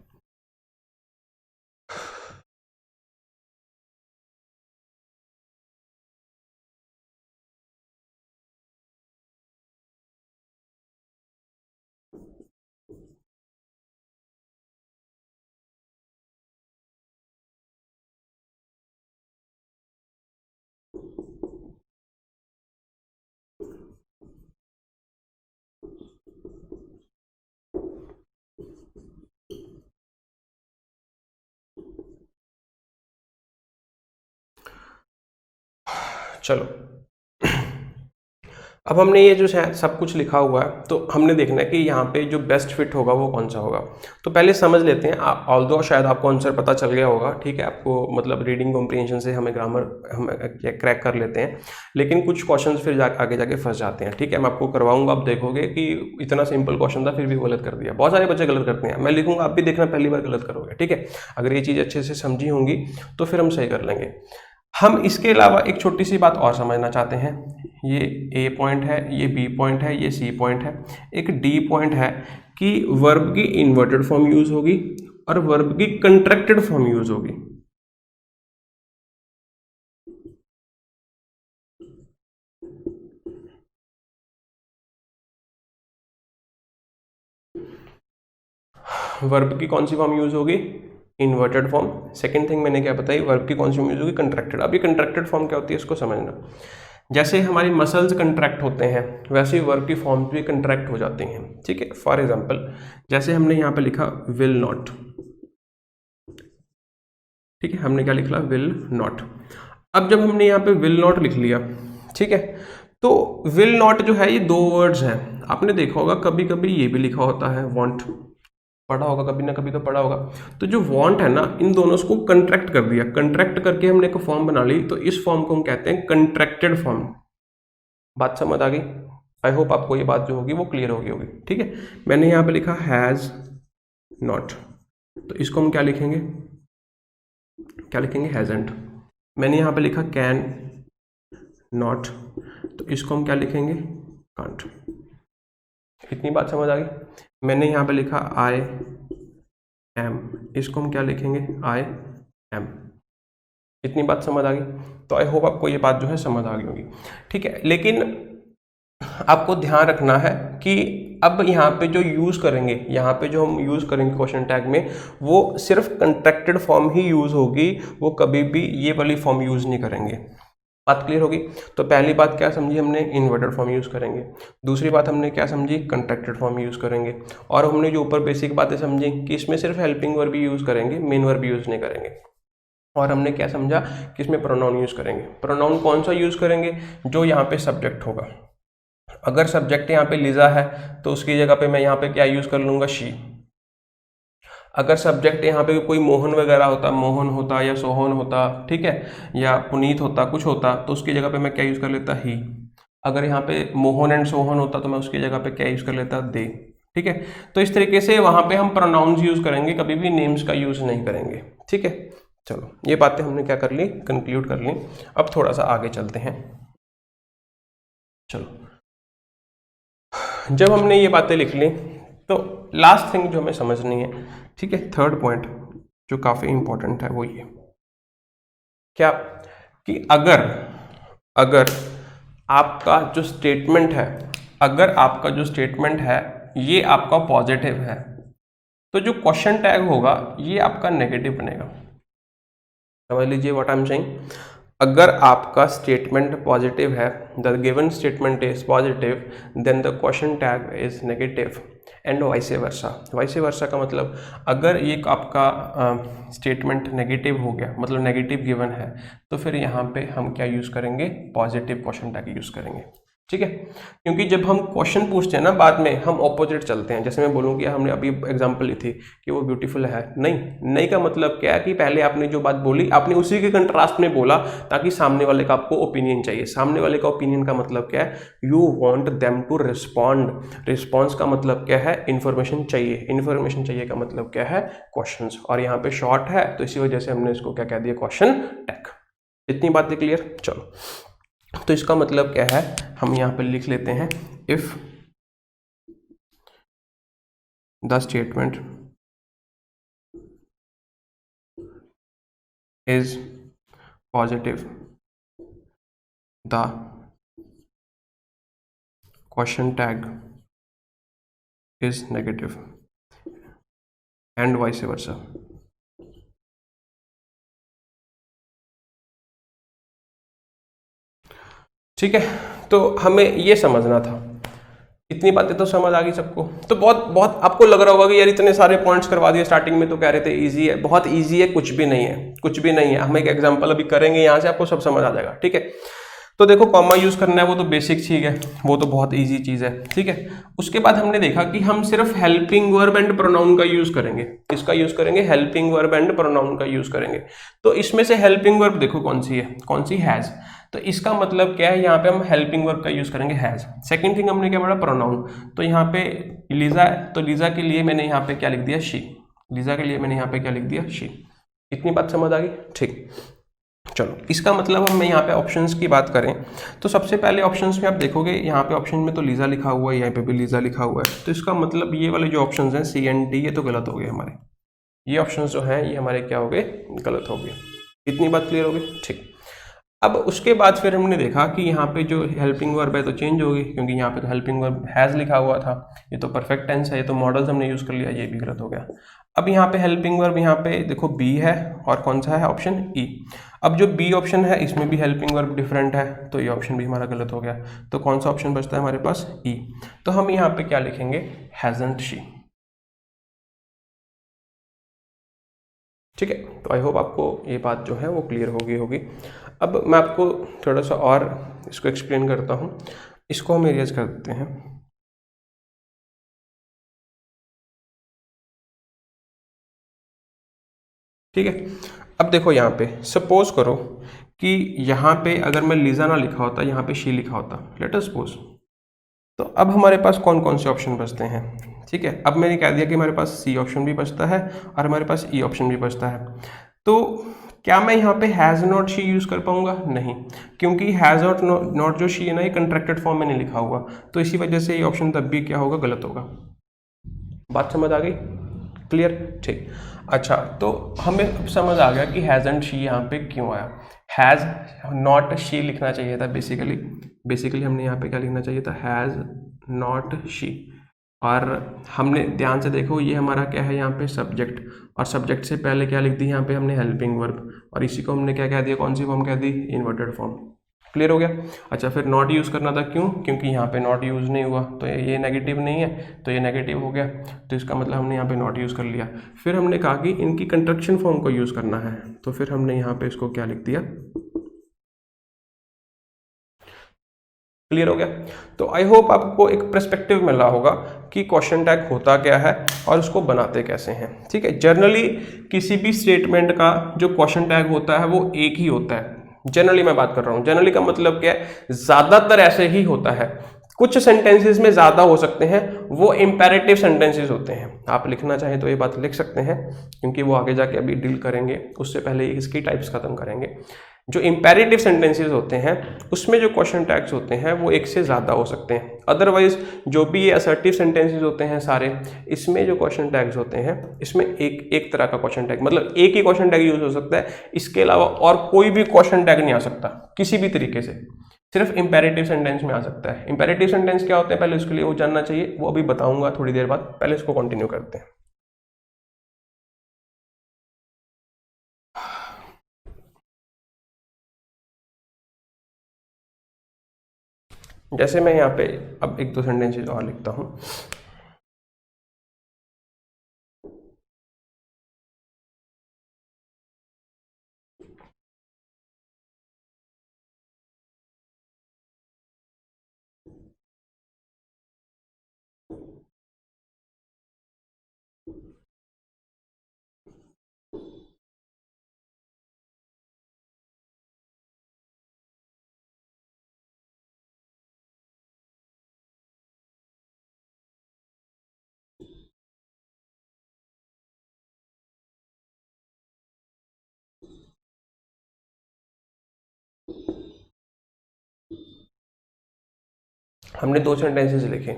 चलो, अब हमने ये जो सब कुछ लिखा हुआ है, तो हमने देखना है कि यहाँ पे जो बेस्ट फिट होगा वो कौन सा होगा। तो पहले समझ लेते हैं, ऑल्दो शायद आपको आंसर पता चल गया होगा, ठीक है, आपको मतलब रीडिंग कॉम्प्रिहेंशन से हमें ग्रामर हम क्रैक कर लेते हैं, लेकिन कुछ क्वेश्चन फिर आगे जाके फंस जाते हैं, ठीक है। मैं आपको करवाऊंगा, आप देखोगे कि इतना सिंपल क्वेश्चन था फिर भी गलत कर दिया। बहुत सारे बच्चे गलत करते हैं, मैं लिखूंगा, आप भी देखना पहली बार गलत करोगे, ठीक है। अगर ये चीज़ अच्छे से समझी होंगी तो फिर हम सही कर लेंगे। हम इसके अलावा एक छोटी सी बात और समझना चाहते हैं, ये ए पॉइंट है, ये बी पॉइंट है, ये सी पॉइंट है, एक डी पॉइंट है कि वर्ब की इन्वर्टेड फॉर्म यूज होगी और वर्ब की कंट्रैक्टेड फॉर्म यूज होगी। वर्ब की कौन सी फॉर्म यूज होगी, इन्वर्टेड फॉर्म। सेकंड थिंग मैंने क्या बताई, वर्ब की कौन सी फॉर्म यूज होगी, कंट्रैक्टेड। अब ये कंट्रैक्टेड फॉर्म क्या होती है इसको समझना। जैसे हमारी मसल्स कंट्रैक्ट होते हैं वैसे ही वर्ब की फॉर्म भी कंट्रैक्ट हो जाती हैं, ठीक है। फॉर एग्जांपल जैसे हमने यहाँ पे लिखा विल नॉट, ठीक है, हमने क्या लिखा, विल नॉट। अब जब हमने यहाँ पे विल नॉट लिख लिया, ठीक है, तो विल नॉट जो है ये दो वर्ड्स हैं। आपने देखा होगा कभी कभी ये भी लिखा होता है वांट, पढ़ा होगा कभी ना कभी तो पढ़ा होगा। तो जो वांट है ना, इन दोनों को कंट्रैक्ट कर दिया, कंट्रैक्ट करके हमने एक फॉर्म बना ली, तो इस फॉर्म को हम कहते हैं कंट्रैक्टेड फॉर्म। बात समझ आ गई? आई होप आपको ये बात जो होगी वो क्लियर होगी, ठीक है। मैंने यहाँ पे लिखा हैज नॉट, तो इसको हम क्या लिखेंगे, क्या लिखेंगे, हैजंट। मैंने यहाँ पे लिखा कैन नॉट, तो इसको हम क्या लिखेंगे, कांट। इतनी बात समझ आ गई। मैंने यहाँ पे लिखा आई एम, इसको हम क्या लिखेंगे, आई एम। इतनी बात समझ आ गई। तो आई होप आपको ये बात जो है समझ आ गई होगी, ठीक है। लेकिन आपको ध्यान रखना है कि अब यहाँ पे जो यूज़ करेंगे, यहाँ पे जो हम यूज़ करेंगे क्वेश्चन टैग में, वो सिर्फ कंट्रैक्टेड फॉर्म ही यूज़ होगी, वो कभी भी ये वाली फॉर्म यूज़ नहीं करेंगे। बात क्लियर होगी? तो पहली बात क्या समझी हमने, इन्वर्टेड फॉर्म यूज़ करेंगे। दूसरी बात हमने क्या समझी, कंट्रैक्टेड फॉर्म यूज़ करेंगे। और हमने जो ऊपर बेसिक बातें समझी कि इसमें सिर्फ हेल्पिंग वर्ब भी यूज़ करेंगे, मेन वर्ब भी यूज़ नहीं करेंगे। और हमने क्या समझा कि इसमें प्रोनाउन यूज़ करेंगे। प्रोनाउन कौन सा यूज़ करेंगे, जो यहाँ पे सब्जेक्ट होगा। अगर सब्जेक्ट यहाँ पे लिजा है तो उसकी जगह पे मैं यहाँ पे क्या यूज़ कर लूँगा, शी। अगर सब्जेक्ट यहाँ पे कोई मोहन वगैरह होता, मोहन होता या सोहन होता, ठीक है, या पुनीत होता, कुछ होता, तो उसकी जगह पे मैं क्या यूज़ कर लेता, ही। अगर यहाँ पे मोहन एंड सोहन होता तो मैं उसकी जगह पे क्या यूज़ कर लेता, दे, ठीक है। तो इस तरीके से वहाँ पे हम प्रोनाउंस यूज़ करेंगे, कभी भी नेम्स का यूज़ नहीं करेंगे, ठीक है। चलो ये बातें हमने क्या कर ली, कंक्लूड कर ली। अब थोड़ा सा आगे चलते हैं। चलो जब हमने ये बातें लिख ली तो लास्ट थिंग जो हमें समझनी है, ठीक है, थर्ड पॉइंट जो काफ़ी इंपॉर्टेंट है वो ये क्या, कि अगर आपका जो स्टेटमेंट है, अगर आपका जो स्टेटमेंट है ये आपका पॉजिटिव है, तो जो क्वेश्चन टैग होगा ये आपका नेगेटिव बनेगा। समझ लीजिए व्हाट आई एम सेइंग। अगर आपका स्टेटमेंट पॉजिटिव है, the given statement is positive, then the question tag is negative, and vice versa. Vice versa का मतलब अगर ये आपका स्टेटमेंट नेगेटिव हो गया, मतलब नेगेटिव गिवन है, तो फिर यहाँ पे हम क्या यूज़ करेंगे, पॉजिटिव क्वेश्चन टैग यूज़ करेंगे, ठीक है। क्योंकि जब हम क्वेश्चन पूछते हैं ना बाद में, हम ऑपोजिट चलते हैं। जैसे मैं बोलूँ कि हमने अभी एग्जांपल ली थी कि वो ब्यूटीफुल है, नहीं का मतलब क्या है कि पहले आपने जो बात बोली आपने उसी के कंट्रास्ट में बोला, ताकि सामने वाले का आपको ओपिनियन चाहिए। सामने वाले का ओपिनियन का मतलब क्या है, you want them to respond. Response का मतलब क्या है, इन्फॉर्मेशन चाहिए। इन्फॉर्मेशन चाहिए का मतलब क्या है, क्वेश्चंस। और यहाँ पे शॉर्ट है तो इसी वजह से हमने इसको क्या कह दिया, क्वेश्चन टैग। इतनी बातें क्लियर? चलो तो इसका मतलब क्या है, हम यहाँ पे लिख लेते हैं, if the statement is positive, the question tag is negative, and vice वर्सा। ठीक है, तो हमें ये समझना था। इतनी बातें तो समझ आ गई सबको। तो बहुत आपको लग रहा होगा कि यार इतने सारे पॉइंट्स करवा दिए, स्टार्टिंग में तो कह रहे थे इजी है। बहुत इजी है, कुछ भी नहीं है, कुछ भी नहीं है। हम एक एग्जांपल अभी करेंगे, यहाँ से आपको सब समझ आ जाएगा, ठीक है। तो देखो कॉमा यूज करना है, वो तो बेसिक चीज है, वो तो बहुत इजी चीज है, ठीक है। उसके बाद हमने देखा कि हम सिर्फ हेल्पिंग वर्ब एंड प्रोनाउन का यूज करेंगे। किसका यूज करेंगे, हेल्पिंग वर्ब एंड प्रोनाउन का यूज करेंगे। तो इसमें से हेल्पिंग वर्ब देखो कौन सी है, कौन सी, हैज। तो इसका मतलब क्या है, यहाँ पे हम हेल्पिंग वर्ब का यूज करेंगे, हैज। सेकंड थिंग हमने क्या पढ़ा, प्रोनाउन। तो यहाँ पे लीजा है, तो लीजा के लिए मैंने यहाँ पे क्या लिख दिया, शी। लीजा के लिए मैंने यहाँ पे क्या लिख दिया, शी। इतनी बात समझ आ गई, ठीक। चलो इसका मतलब हम यहाँ पे ऑप्शंस की बात करें तो सबसे पहले ऑप्शंस में आप देखोगे, यहाँ पे ऑप्शन में तो लीजा लिखा हुआ है, यहाँ पे भी लीजा लिखा हुआ है। तो इसका मतलब ये वाले जो ऑप्शंस हैं सी एंड डी, ये तो गलत हो गए हमारे। ये ऑप्शंस जो हैं ये हमारे क्या हो गए, गलत हो गए। इतनी बात क्लियर हो गई, ठीक। अब उसके बाद फिर हमने देखा कि यहाँ पे जो हेल्पिंग वर्ब है तो चेंज होगी, क्योंकि यहाँ पे तो हेल्पिंग वर्ब हैज़ लिखा हुआ था, ये तो परफेक्ट टेंस है, ये तो मॉडल्स हमने यूज़ कर लिया, ये भी गलत हो गया। अब यहाँ पे हेल्पिंग वर्ब यहाँ पे देखो बी है और कौन सा है ऑप्शन ई। अब जो बी ऑप्शन है इसमें भी हेल्पिंग वर्ब डिफरेंट है, तो ये ऑप्शन भी हमारा गलत हो गया। तो कौन सा ऑप्शन बचता है हमारे पास, ई। तो हम यहाँ पे क्या लिखेंगे, हैजंट शी। ठीक है, तो आई होप आपको ये बात जो है वो क्लियर होगी। अब मैं आपको थोड़ा सा और इसको एक्सप्लेन करता हूँ, इसको हम एरियाज कर देते हैं। ठीक है, अब देखो यहाँ पे सपोज करो कि यहाँ पे अगर मैं लीजा ना लिखा होता, यहाँ पे शी लिखा होता, लेट अस सपोज। तो अब हमारे पास कौन कौन से ऑप्शन बचते हैं। ठीक है, अब मैंने कह दिया कि हमारे पास सी ऑप्शन भी बचता है और हमारे पास ई ऑप्शन भी बचता है। तो क्या मैं यहाँ पे हैज़ नॉट शी यूज़ कर पाऊंगा, नहीं, क्योंकि हैज़ नॉट जो शी है ना, ये कंट्रैक्टेड फॉर्म में नहीं लिखा हुआ, तो इसी वजह से ये ऑप्शन तब भी क्या होगा, गलत होगा। बात समझ आ गई, क्लियर, ठीक। अच्छा, तो हमें अब समझ आ गया कि हैज़ एंड शी यहाँ पे क्यों आया। हैज़ नॉट शी लिखना चाहिए था बेसिकली हमने यहाँ पे क्या लिखना चाहिए था, हैज़ नॉट शी। और हमने ध्यान से देखो ये हमारा क्या है यहाँ पे सब्जेक्ट, और सब्जेक्ट से पहले क्या लिख दी यहाँ पे हमने हेल्पिंग वर्ब, और इसी को हमने क्या कह दिया, कौन सी फॉर्म कह दी, इन्वर्टेड फॉर्म। क्लियर हो गया। अच्छा, फिर नॉट यूज़ करना था, क्यों, क्योंकि यहाँ पे नॉट यूज़ नहीं हुआ, तो ये नेगेटिव नहीं है, तो ये नेगेटिव हो गया, तो इसका मतलब हमने यहाँ पे नॉट यूज़ कर लिया। फिर हमने कहा कि इनकी कंट्रक्शन फॉर्म को यूज़ करना है, तो फिर हमने यहाँ पे इसको क्या लिख दिया। क्लियर हो गया। तो आई होप आपको एक पर्सपेक्टिव मिला होगा कि क्वेश्चन टैग होता क्या है और उसको बनाते कैसे हैं। ठीक है, जनरली किसी भी स्टेटमेंट का जो क्वेश्चन टैग होता है वो एक ही होता है। जनरली मैं बात कर रहा हूँ, जनरली का मतलब क्या है, ज्यादातर ऐसे ही होता है। कुछ सेंटेंसेस में ज्यादा हो सकते हैं, वो इंपेरेटिव सेंटेंसेस होते हैं। आप लिखना चाहें तो ये बात लिख सकते हैं, क्योंकि वो आगे जाके अभी डील करेंगे, उससे पहले इसकी टाइप्स खत्म करेंगे। जो इंपेरेटिव सेंटेंसेस होते हैं उसमें जो क्वेश्चन टैग्स होते हैं वो एक से ज़्यादा हो सकते हैं। अदरवाइज जो भी ये असर्टिव सेंटेंसेस होते हैं सारे, इसमें जो क्वेश्चन टैग्स होते हैं इसमें एक तरह का क्वेश्चन टैग, मतलब एक ही क्वेश्चन टैग यूज हो सकता है, इसके अलावा और कोई भी क्वेश्चन टैग नहीं आ सकता किसी भी तरीके से, सिर्फ इंपेरेटिव सेंटेंस में आ सकता है। इंपेरेटिव सेंटेंस क्या होते हैं पहले उसके लिए वो जानना चाहिए, वो अभी बताऊंगा थोड़ी देर बाद, पहले इसको कंटिन्यू करते हैं। जैसे मैं यहाँ पे अब एक दो सेंटेंसेस और लिखता हूँ। हमने दो सेंटेंसेस लिखे,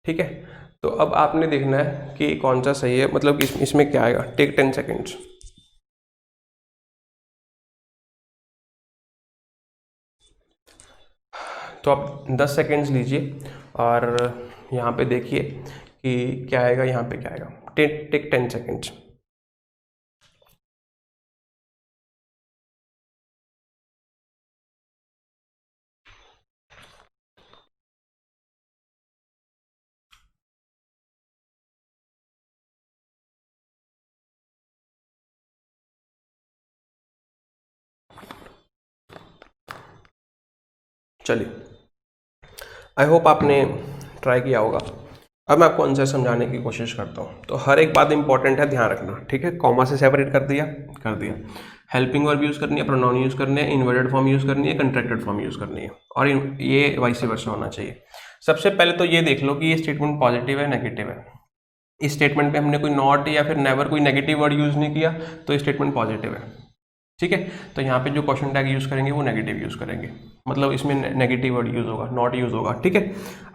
ठीक है, तो अब आपने देखना है कि कौन सा सही है, मतलब इसमें क्या आएगा। Take 10 seconds. तो आप 10 सेकेंड्स लीजिए और यहाँ पे देखिए कि क्या आएगा, यहाँ पे क्या आएगा। Take 10 seconds. चलिए, आई होप आपने ट्राई किया होगा। अब मैं आपको आंसर समझाने की कोशिश करता हूँ। तो हर एक बात इंपॉर्टेंट है, ध्यान रखना, ठीक है। कॉमा से सेपरेट कर दिया। हेल्पिंग वर्ब यूज़ करनी है, प्रोनाउन यूज़ करने हैं, इन्वर्टेड फॉर्म यूज़ करनी है, कंट्रैक्टेड फॉर्म यूज़ करनी है, और ये वाइस वर्सा होना चाहिए। सबसे पहले तो ये देख लो कि ये स्टेटमेंट पॉजिटिव है नेगेटिव है। इस स्टेटमेंट पे हमने कोई नॉट या फिर नेवर कोई नेगेटिव वर्ड यूज़ नहीं किया, तो ये स्टेटमेंट पॉजिटिव है, ठीक है। तो यहाँ पे जो क्वेश्चन टैग यूज़ करेंगे वो नेगेटिव यूज़ करेंगे, मतलब इसमें नेगेटिव वर्ड यूज़ होगा, नॉट यूज़ होगा, ठीक है।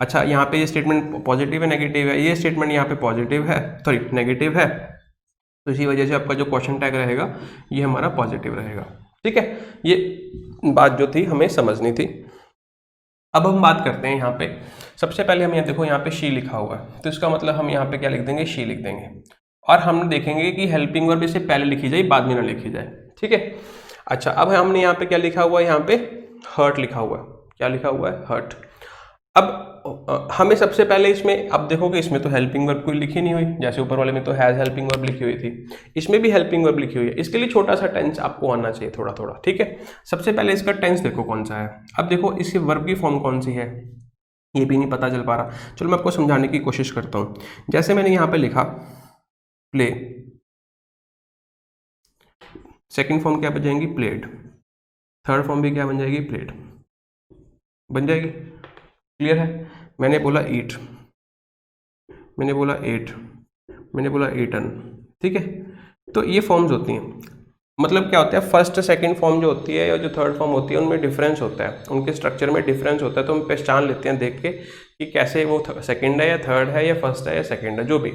अच्छा, यहाँ पे ये स्टेटमेंट पॉजिटिव है नेगेटिव है, ये स्टेटमेंट यहाँ पे पॉजिटिव है, सॉरी नेगेटिव है, तो इसी वजह से आपका जो क्वेश्चन टैग रहेगा ये हमारा पॉजिटिव रहेगा, ठीक है, ये बात जो थी हमें समझनी थी। अब हम बात करते हैं यहाँ पे, सबसे पहले हम यहाँ देखो यहाँ पे शी लिखा हुआ है, तो इसका मतलब हम यहाँ पे क्या लिख देंगे, शी लिख देंगे। और हम देखेंगे कि हेल्पिंग वर्ब इससे पहले लिखी जाए बाद में ना लिखी जाए, ठीक है। अच्छा, अब हमने यहाँ पे क्या लिखा हुआ है, यहाँ पे हर्ट लिखा हुआ है। क्या लिखा हुआ है, हर्ट। अब हमें सबसे पहले इसमें, अब देखोगे इसमें तो हेल्पिंग वर्ब कोई लिखी नहीं हुई, जैसे ऊपर वाले में तो हैज हेल्पिंग वर्ब लिखी हुई थी, इसमें भी हेल्पिंग वर्ब लिखी हुई है। इसके लिए छोटा सा टेंस आपको आना चाहिए, थोड़ा थोड़ा, ठीक है। सबसे पहले इसका टेंस देखो कौन सा है। अब देखो इसकी वर्ब की फॉर्म कौन सी है, ये भी नहीं पता चल पा रहा। चलो मैं आपको समझाने की कोशिश करता हूँ। जैसे मैंने यहाँ पे लिखा प्ले, सेकेंड फॉर्म क्या बन जाएंगी, प्लेड। थर्ड फॉर्म भी क्या बन जाएगी, प्लेड बन जाएगी। क्लियर है। मैंने बोला ईट, मैंने बोला एट, मैंने बोला ईटन, ठीक है। तो ये फॉर्म्स होती हैं, मतलब क्या होता है, फर्स्ट सेकंड फॉर्म जो होती है या जो थर्ड फॉर्म होती है उनमें डिफरेंस होता है, उनके स्ट्रक्चर में डिफरेंस होता है। तो हम पहचान लेते हैं देख के कि कैसे वो सेकंड है या थर्ड है या फर्स्ट है या सेकंड है, जो भी।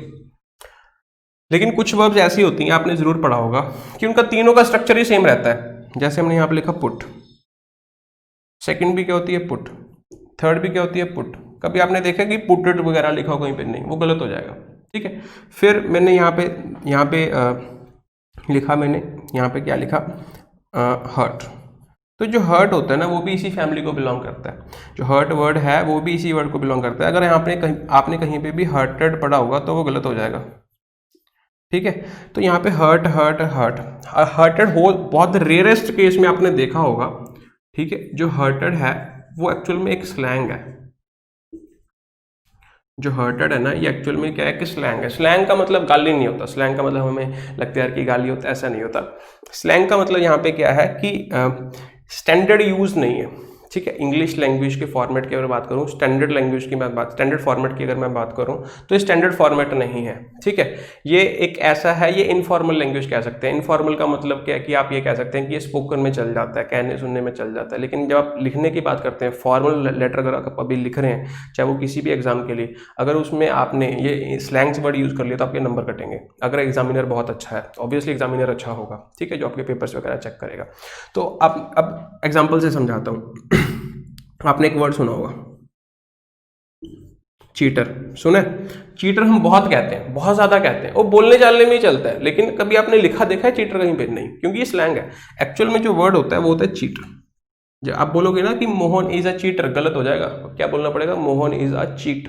लेकिन कुछ वर्ब्स ऐसी होती हैं, आपने जरूर पढ़ा होगा कि उनका तीनों का स्ट्रक्चर ही सेम रहता है। जैसे हमने यहाँ पे लिखा पुट, सेकंड भी क्या होती है पुट, थर्ड भी क्या होती है पुट। कभी आपने देखा कि पुटेड वगैरह लिखा हो कहीं पे, नहीं, वो गलत हो जाएगा, ठीक है। फिर मैंने यहाँ पे लिखा, मैंने यहाँ पे क्या लिखा, हर्ट। तो जो हर्ट होता है ना, वो भी इसी फैमिली को बिलोंग करता है। जो हर्ट वर्ड है वो भी इसी वर्ड को बिलोंग करता है। अगर यहाँ पे आपने कहीं पे भी हर्टेड पढ़ा होगा तो वो गलत हो जाएगा, ठीक है। तो यहाँ पे हर्ट हर्ट हर्ट, हर्टेड हो बहुत रेयरेस्ट केस में आपने देखा होगा, ठीक है। जो हर्टेड है वो एक्चुअल में एक स्लैंग है। जो हर्टेड है ना, ये एक्चुअल में क्या है कि स्लैंग है। स्लैंग का मतलब गाली नहीं होता, स्लैंग का मतलब हमें लगता है कि गाली होता है, ऐसा नहीं होता। स्लैंग का मतलब यहाँ पे क्या है कि स्टैंडर्ड यूज नहीं है, ठीक है। इंग्लिश लैंग्वेज के फॉर्मेट की अगर बात करूँ, स्टैंडर्ड लैंग्वेज की मैं बात, स्टैंडर्ड फॉर्मेट की अगर मैं बात करूँ तो स्टैंडर्ड फॉर्मेट नहीं है, ठीक है। ये एक ऐसा है, ये इनफॉर्मल लैंग्वेज कह सकते हैं। इनफॉर्मल का मतलब क्या है कि आप ये कह सकते हैं कि ये स्पोकन में चल जाता है, कहने सुनने में चल जाता है। लेकिन जब आप लिखने की बात करते हैं, फॉर्मल लेटर अगर आप अभी लिख रहे हैं, चाहे वो किसी भी एग्जाम के लिए, अगर उसमें आपने ये स्लैंग्स वर्ड यूज कर लिया तो आपके नंबर कटेंगे। अगर एग्जामिनर बहुत अच्छा है, ऑब्वियसली एग्जामिनर अच्छा होगा, ठीक है, जो आपके पेपर्स वगैरह चेक करेगा। तो अब एग्जाम्पल से समझाता हूँ। आपने एक वर्ड सुना होगा, चीटर, सुने? चीटर हम बहुत कहते हैं, बहुत ज्यादा कहते हैं, वो बोलने चालने में ही चलता है, लेकिन कभी आपने लिखा देखा है चीटर कहीं पे? नहीं, क्योंकि ये स्लैंग है। एक्चुअल में जो वर्ड होता है वो होता है चीटर। जब आप बोलोगे ना कि मोहन इज अ चीटर, गलत हो जाएगा। क्या बोलना पड़ेगा? मोहन इज अ चीट,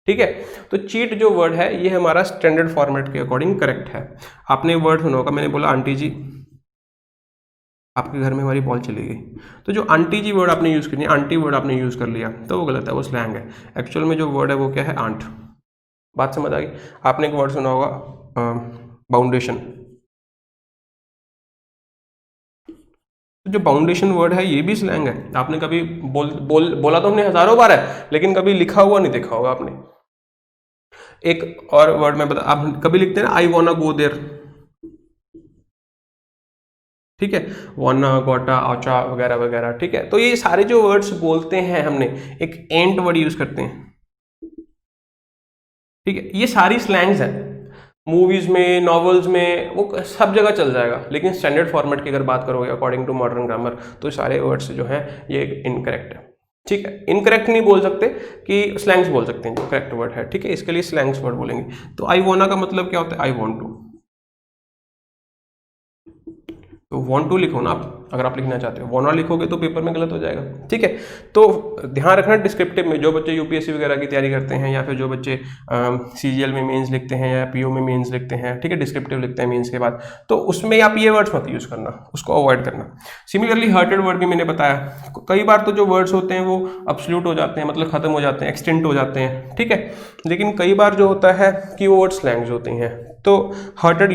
ठीक है। तो चीट जो वर्ड है ये हमारा स्टैंडर्ड फॉर्मेट के अकॉर्डिंग करेक्ट है। आपने वर्ड सुना होगा, मैंने बोला आंटी जी, आपके घर में हमारी बॉल चली गई। तो जो आंटी जी वर्ड आपने यूज़ करनी है, आंटी वर्ड आपने यूज़ कर लिया तो वो गलत है, वो स्लैंग है। एक्चुअल में जो वर्ड है वो क्या है? आंट। बात समझ आ गई? आपने एक वर्ड सुना होगा बाउंडेशन। तो जो बाउंडेशन वर्ड है ये भी स्लैंग है। आपने कभी बोला तो हमने हजारों बार है, लेकिन कभी लिखा हुआ नहीं देखा होगा आपने। एक और वर्ड में बता, आप कभी लिखते हैं ना आई वॉन्ना गो देयर, ठीक है, वाना, गोटा, आचा वगैरह वगैरह, ठीक है। तो ये सारे जो वर्ड्स बोलते हैं हमने, एक एंट वर्ड यूज करते हैं, ठीक है। ये सारी स्लैंग्स हैं, मूवीज में, नॉवेल्स में, वो सब जगह चल जाएगा। लेकिन स्टैंडर्ड फॉर्मेट की अगर बात करोगे अकॉर्डिंग टू मॉडर्न ग्रामर, तो सारे वर्ड्स जो हैं ये इनकरेक्ट है, ठीक है। इनकरेक्ट नहीं बोल सकते कि स्लैंग्स बोल सकते हैं, जो करेक्ट वर्ड है, ठीक है। इसके लिए स्लैंग्स वर्ड बोलेंगे। तो आई वाना का मतलब क्या होता है? I want to. तो वांट टू लिखो ना आप, अगर आप लिखना चाहते हो। वांट लिखोगे तो पेपर में गलत हो जाएगा, ठीक है। तो ध्यान रखना डिस्क्रिप्टिव में, जो बच्चे यूपीएससी वगैरह की तैयारी करते हैं या फिर जो बच्चे सीजीएल में मेंस लिखते हैं या पीओ में मेंस लिखते हैं, ठीक है, डिस्क्रिप्टिव लिखते हैं मेंस के बाद, तो उसमें आप ये वर्ड्स मत यूज करना, उसको अवॉइड करना। सिमिलरली हर्टेड वर्ड भी मैंने बताया, कई बार तो जो वर्ड्स होते हैं वो अब्सोल्यूट हो जाते हैं, मतलब खत्म हो जाते हैं, एक्सटेंट हो जाते हैं, ठीक है। लेकिन कई बार जो होता है कि वो वर्ड स्लैंग्स होती हैं। तो हर्टेड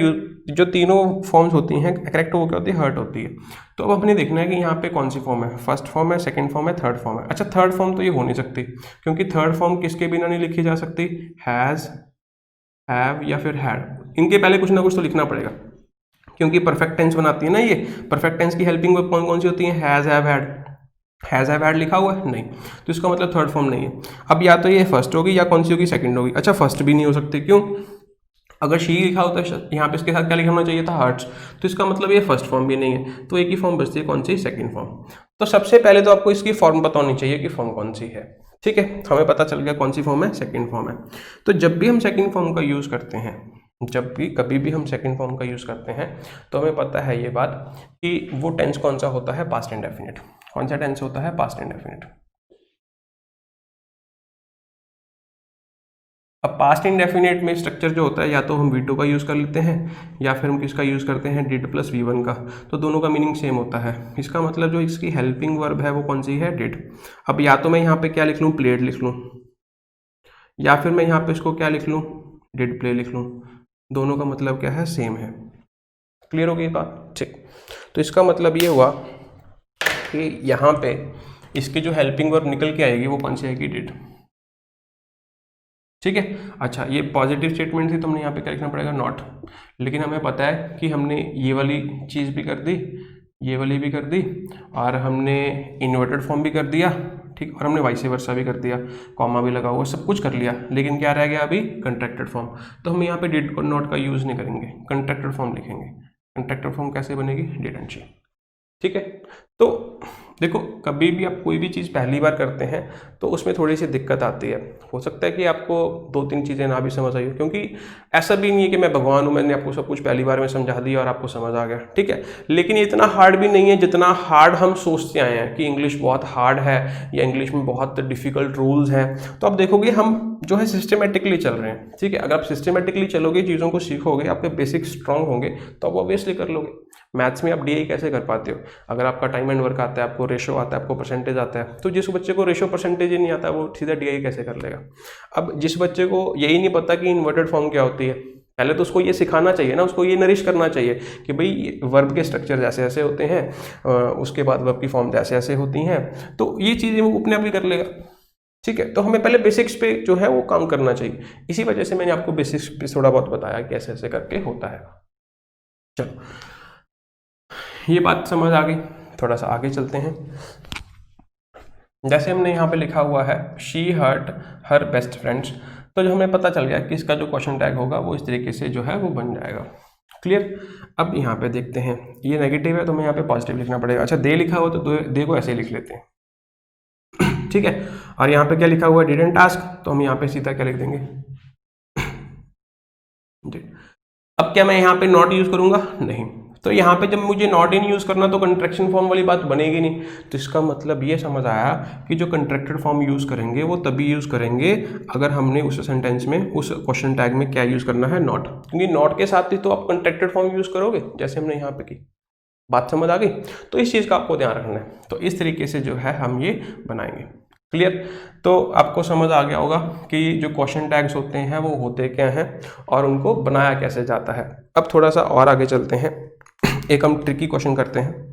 जो तीनों फॉर्म्स होती हैं करेक्ट, वो क्या होती है? हर्ट होती है। तो अब अपने देखना है कि यहाँ पे कौन सी फॉर्म है, फर्स्ट फॉर्म है, सेकंड फॉर्म है, थर्ड फॉर्म है। अच्छा, थर्ड फॉर्म तो ये हो नहीं सकती, क्योंकि थर्ड फॉर्म किसके बिना नहीं लिखी जा सकती? हैज, हैव या फिर हैड, इनके पहले कुछ ना कुछ तो लिखना पड़ेगा, क्योंकि परफेक्ट टेंस बनाती है ना ये। परफेक्ट टेंस की हेल्पिंग वर्ब कौन कौन सी होती है? Has, have, had. Has, have, had लिखा हुआ है? नहीं, तो इसका मतलब थर्ड फॉर्म नहीं है। अब या तो ये फर्स्ट होगी या कौन सी होगी? सेकंड होगी। अच्छा, फर्स्ट भी नहीं हो सकती, क्यों? अगर शी लिखा होता है यहाँ पे इसके साथ क्या लिखा होना चाहिए था, हर्ट्स, तो इसका मतलब ये फर्स्ट फॉर्म भी नहीं है, तो एक ही फॉर्म बचती है, कौन सी, सेकंड फॉर्म। तो सबसे पहले तो आपको इसकी फॉर्म पता होनी चाहिए कि फॉर्म कौन सी है। ठीक है, हमें पता चल गया कौन सी फॉर्म है, सेकंड फॉर्म है। तो जब भी हम सेकंड फॉर्म का यूज़ करते हैं, जब भी कभी भी हम सेकंड फॉर्म का यूज़ करते हैं, तो हमें पता है ये बात कि वो टेंस कौन सा होता है, पास्ट इंडेफिनिट। कौन सा टेंस होता है, पास्ट इंडेफिनिट। अब पास्ट इंडेफिनिट में स्ट्रक्चर जो होता है, या तो हम V2 का यूज़ कर लेते हैं, या फिर हम किसका यूज़ करते हैं, डिड प्लस V1 का। तो दोनों का मीनिंग सेम होता है। इसका मतलब जो इसकी हेल्पिंग वर्ब है वो कौन सी है, डिड। अब या तो मैं यहाँ पे क्या लिख लूँ, प्लेड लिख लूँ, या फिर मैं यहाँ पे इसको क्या लिख लूँ, डिड प्ले लिख लूँ। दोनों का मतलब क्या है, सेम है। क्लियर हो गई बात, ठीक। तो इसका मतलब ये हुआ कि यहाँ पे इसकी जो हेल्पिंग वर्ब निकल के आएगी वो कौन सी आएगी, डिड। ठीक है। अच्छा, ये पॉजिटिव स्टेटमेंट थी तो हमने यहाँ पे क्या लिखना पड़ेगा, नॉट। लेकिन हमें पता है कि हमने ये वाली चीज़ भी कर दी, ये वाली भी कर दी, और हमने इन्वर्टेड फॉर्म भी कर दिया, ठीक, और हमने वाइस वर्सा भी कर दिया, कॉमा भी लगा हुआ, सब कुछ कर लिया। लेकिन क्या रह गया अभी, कंट्रैक्टेड फॉर्म। तो हम यहाँ पे डिड और नॉट का यूज़ नहीं करेंगे, कंट्रैक्टेड फॉर्म लिखेंगे। कंट्रैक्टेड फॉर्म कैसे बनेगी, डिड एंड शी। ठीक है। तो देखो, कभी भी आप कोई भी चीज़ पहली बार करते हैं तो उसमें थोड़ी सी दिक्कत आती है। हो सकता है कि आपको दो तीन चीज़ें ना भी समझ आई हो, क्योंकि ऐसा भी नहीं है कि मैं भगवान हूँ, मैंने आपको सब कुछ पहली बार में समझा दिया और आपको समझ आ गया। ठीक है, लेकिन ये इतना हार्ड भी नहीं है जितना हार्ड हम सोचते आए हैं कि इंग्लिश बहुत हार्ड है या इंग्लिश में बहुत डिफिकल्ट रूल्स हैं। तो आप देखोगे हम जो है सिस्टमेटिकली चल रहे हैं। ठीक है, अगर आप सिस्टमेटिकली चलोगे, चीज़ों को सीखोगे, आपके बेसिक स्ट्रांग होंगे, तो आप ऑब्वियसली कर लोगे। मैथ्स में आप डीआई कैसे कर पाते हो, अगर आपका टाइम एंड वर्क आता है, आपको रेशो आता है, आपको परसेंटेज आता है, तो जिस बच्चे को रेशो परसेंटेज ही नहीं आता वो सीधा डीआई कैसे कर लेगा। अब जिस बच्चे को यही नहीं पता कि इन्वर्टेड फॉर्म क्या होती है, पहले तो उसको ये सिखाना चाहिए ना, उसको ये नरिश करना चाहिए कि भाई वर्ब के स्ट्रक्चर जैसे ऐसे होते हैं, उसके बाद वर्ब की फॉर्म जैसे ऐसे होती हैं, तो ये चीज़ें वो अपने आप ही कर लेगा। ठीक है, तो हमें पहले बेसिक्स पे जो है वो काम करना चाहिए। इसी वजह से मैंने आपको बेसिक्स पे थोड़ा बहुत बताया कि ऐसे ऐसे करके होता है। चलो, ये बात समझ आ गई। थोड़ा सा आगे चलते हैं। जैसे हमने यहाँ पे लिखा हुआ है she hurt her best friends, तो जो हमें पता चल गया कि इसका जो क्वेश्चन टैग होगा वो इस तरीके से जो है वो बन जाएगा। क्लियर। अब यहाँ पे देखते हैं, ये नेगेटिव है तो हमें यहाँ पे पॉजिटिव लिखना पड़ेगा। अच्छा, दे लिखा हुआ तो दे को ऐसे ही लिख लेते हैं। ठीक है, और यहाँ पे क्या लिखा हुआ है, डिडंट आस्क, तो हम यहाँ पे सीधा क्या लिख देंगे, डिड। अब क्या मैं यहाँ पे नॉट यूज करूंगा, नहीं। तो यहाँ पे जब मुझे नॉट इन यूज करना तो कंट्रैक्शन फॉर्म वाली बात बनेगी नहीं। तो इसका मतलब ये समझ आया कि जो कंट्रैक्टेड फॉर्म यूज करेंगे वो तभी यूज करेंगे अगर हमने उस सेंटेंस में, उस क्वेश्चन टैग में क्या यूज करना है, नॉट। क्योंकि नॉट के साथ ही तो आप कंट्रैक्टेड फॉर्म यूज करोगे, जैसे हमने यहाँ पे की। बात समझ आ गई। तो इस चीज़ का आपको ध्यान रखना है। तो इस तरीके से जो है हम ये बनाएंगे। क्लियर। तो आपको समझ आ गया होगा कि जो क्वेश्चन टैग्स होते हैं वो होते क्या हैं और उनको बनाया कैसे जाता है। अब थोड़ा सा और आगे चलते हैं, एक हम ट्रिकी क्वेश्चन करते हैं।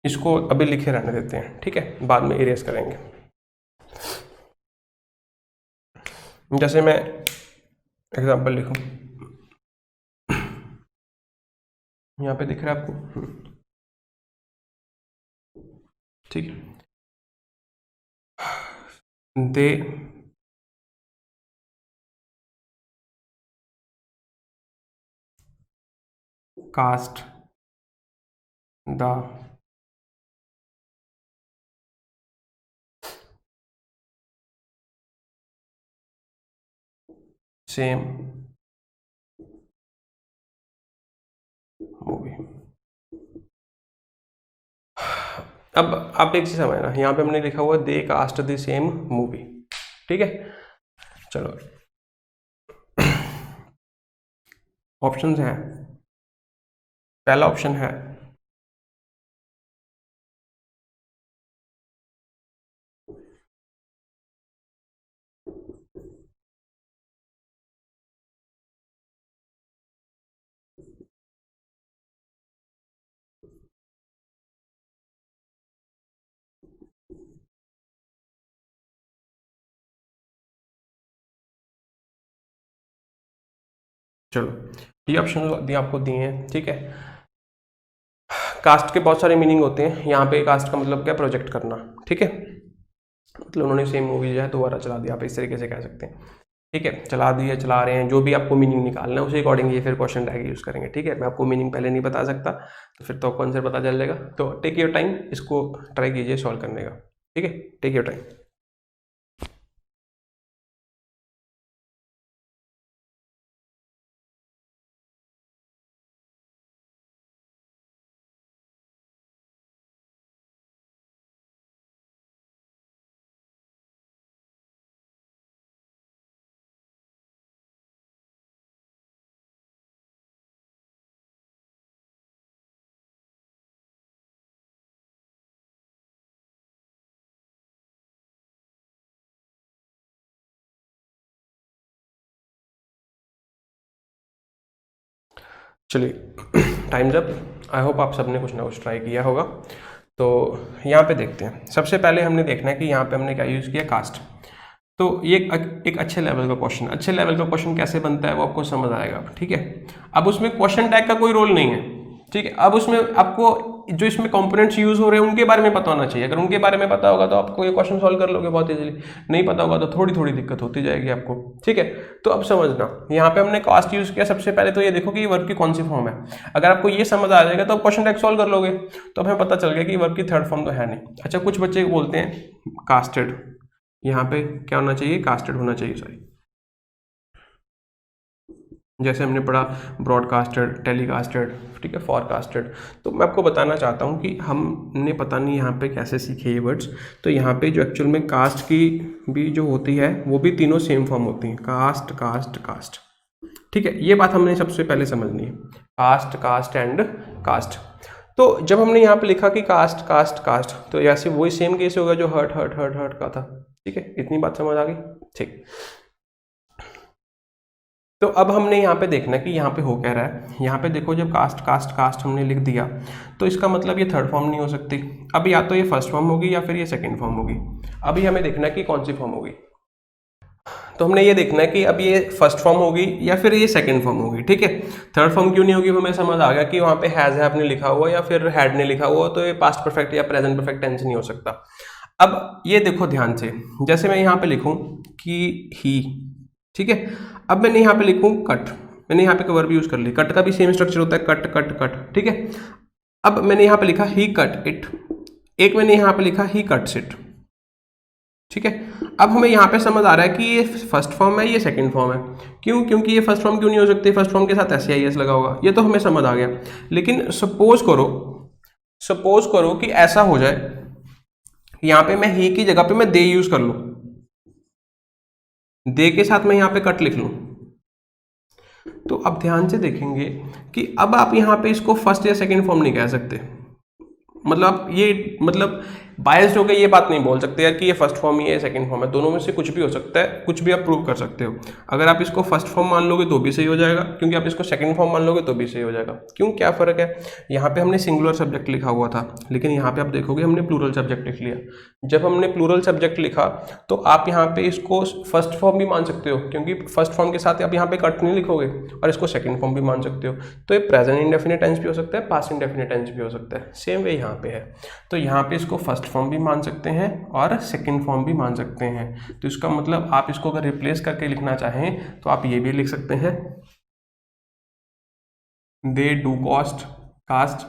इसको अभी लिखे रहने देते हैं, ठीक है, बाद में इरेज करेंगे। जैसे मैं एग्जांपल लिखूं, यहाँ पे दिख रहा है आपको, ठीक है। दे कास्ट द सेम मूवी। अब आप एक चीज समझना, यहाँ पे हमने लिखा हुआ दे कास्ट द सेम मूवी, ठीक है। चलो, ऑप्शंस हैं। पहला ऑप्शन है चलो, ये ऑप्शन दिए आपको दिए हैं, ठीक है। कास्ट के बहुत सारे मीनिंग होते हैं। यहाँ पे कास्ट का मतलब क्या, प्रोजेक्ट करना, ठीक है, मतलब उन्होंने सेम मूवी जो है दोबारा चला दिया, आप इस तरीके से कह सकते हैं, ठीक है, चला दिया, चला रहे हैं, जो भी आपको मीनिंग निकालना है उसी अकॉर्डिंग ये फिर क्वेश्चन टैग यूज़ करेंगे, ठीक है। मैं आपको मीनिंग पहले नहीं बता सकता तो फिर तो कौन से पता चल जाएगा। तो टेक योर टाइम, इसको ट्राई कीजिए सॉल्व करने का, ठीक है, टेक योर टाइम। चलिए टाइम्स अप। आई होप आप सबने कुछ ना कुछ ट्राई किया होगा। तो यहाँ पे देखते हैं, सबसे पहले हमने देखना है कि यहाँ पे हमने क्या यूज़ किया, कास्ट। तो ये एक अच्छे लेवल का क्वेश्चन, अच्छे लेवल का क्वेश्चन कैसे बनता है वो आपको समझ आएगा, ठीक है। अब उसमें क्वेश्चन टैग का कोई रोल नहीं है, ठीक है। अब उसमें आपको जो इसमें कंपोनेंट्स यूज हो रहे हैं उनके बारे में पता होना चाहिए। अगर उनके बारे में पता होगा तो आपको ये क्वेश्चन सॉल्व कर लोगे बहुत इजीली, नहीं पता होगा तो थोड़ी थोड़ी दिक्कत होती जाएगी आपको, ठीक है। तो अब समझना, यहाँ पे हमने कास्ट यूज किया। सबसे पहले तो ये देखो कि ये वर्ब की कौन सी फॉर्म है। अगर आपको ये समझ आ जाएगा तो आप क्वेश्चन टैग सॉल्व कर लोगे, तो हमें पता चल गया कि वर्ब की थर्ड फॉर्म तो है नहीं। अच्छा, कुछ बच्चे बोलते हैं कास्टेड, यहाँ पे क्या होना चाहिए, कास्टेड होना चाहिए, सॉरी। जैसे हमने पढ़ा ब्रॉडकास्टेड, टेलीकास्टेड, ठीक है, फॉरकास्टेड। तो मैं आपको बताना चाहता हूँ कि हमने पता नहीं यहाँ पे कैसे सीखे ये वर्ड्स। तो यहाँ पे जो एक्चुअल में कास्ट की भी जो होती है वो भी तीनों सेम फॉर्म होती हैं, कास्ट कास्ट कास्ट, ठीक है। ये बात हमने सबसे पहले समझनी है, कास्ट कास्ट एंड कास्ट। तो जब हमने यहाँ पे लिखा कि कास्ट कास्ट कास्ट, तो ऐसे वही सेम केस होगा जो हर्ट हर्ट हर्ट हर्ट का था, ठीक है। इतनी बात समझ आ गई, ठीक। तो अब हमने यहाँ पे देखना है कि यहाँ पे हो क्या रहा है। यहाँ पे देखो, जब कास्ट कास्ट कास्ट हमने लिख दिया तो इसका मतलब ये थर्ड फॉर्म नहीं हो सकती। अब या तो ये फर्स्ट फॉर्म होगी या फिर ये सेकंड फॉर्म होगी। अभी हमें देखना है कि कौन सी फॉर्म होगी। तो हमने ये देखना है कि अब ये फर्स्ट फॉर्म होगी या फिर ये सेकंड फॉर्म होगी, ठीक है। थर्ड फॉर्म क्यों नहीं होगी, हमें समझ आ गया कि वहाँ पे हैज है आपने लिखा हुआ या फिर हैड ने लिखा हुआ, तो ये पास्ट परफेक्ट या प्रेजेंट परफेक्ट टेंस नहीं हो सकता। अब ये देखो ध्यान से, जैसे मैं यहाँ पे लिखूँ कि ही, ठीक है। अब मैंने यहाँ पे लिखूँ कट, मैंने यहाँ पे वर्ब यूज कर ली, कट का भी सेम स्ट्रक्चर होता है, कट कट कट, ठीक है। अब मैंने यहाँ पे लिखा ही कट इट, एक मैंने यहाँ पे लिखा ही कट्स इट, ठीक है। अब हमें यहाँ पे समझ आ रहा है कि ये फर्स्ट फॉर्म है, ये सेकंड फॉर्म है। क्यों, क्योंकि ये फर्स्ट फॉर्म क्यों नहीं हो सकती, फर्स्ट फॉर्म के साथ SCIS लगा होगा, ये तो हमें समझ आ गया। लेकिन सपोज करो कि ऐसा हो जाए, यहाँ पे मैं ही की जगह पे मैं दे यूज कर लूँ, दे के साथ मैं यहाँ पे कट लिख लूँ, तो अब ध्यान से देखेंगे कि अब आप यहाँ पे इसको फर्स्ट या सेकंड फॉर्म नहीं कह सकते। मतलब ये बायस्ड होकर ये बात नहीं बोल सकते यार कि ये फर्स्ट फॉर्म ही है, सेकंड फॉर्म है। दोनों में से कुछ भी हो सकता है, कुछ भी आप प्रूव कर सकते हो। अगर आप इसको फर्स्ट फॉर्म मान लोगे तो भी सही हो जाएगा, क्योंकि आप इसको सेकंड फॉर्म मान लोगे तो भी सही हो जाएगा। क्यों, क्या फ़र्क है, यहाँ पे हमने सिंगुलर सब्जेक्ट लिखा हुआ था, लेकिन यहाँ पे आप देखोगे हमने प्लूरल सब्जेक्ट लिख लिया। जब हमने प्लूरल सब्जेक्ट लिखा तो आप यहाँ पे इसको फर्स्ट फॉर्म भी मान सकते हो, क्योंकि फर्स्ट फॉर्म के साथ आप यहाँ पे कट नहीं लिखोगे, और इसको सेकंड फॉर्म भी मान सकते हो। तो ये प्रेजेंट इंडेफिनिट टेंस भी हो सकता है, पास्ट इंडेफिनिट टेंस भी हो सकता है। सेम वे यहाँ पे है, तो यहाँ पे इसको फर्स्ट फॉर्म भी मान सकते हैं और सेकंड फॉर्म भी मान सकते हैं। तो इसका मतलब आप इसको अगर रिप्लेस करके लिखना चाहें तो आप ये भी लिख सकते हैं, दे डू कास्ट,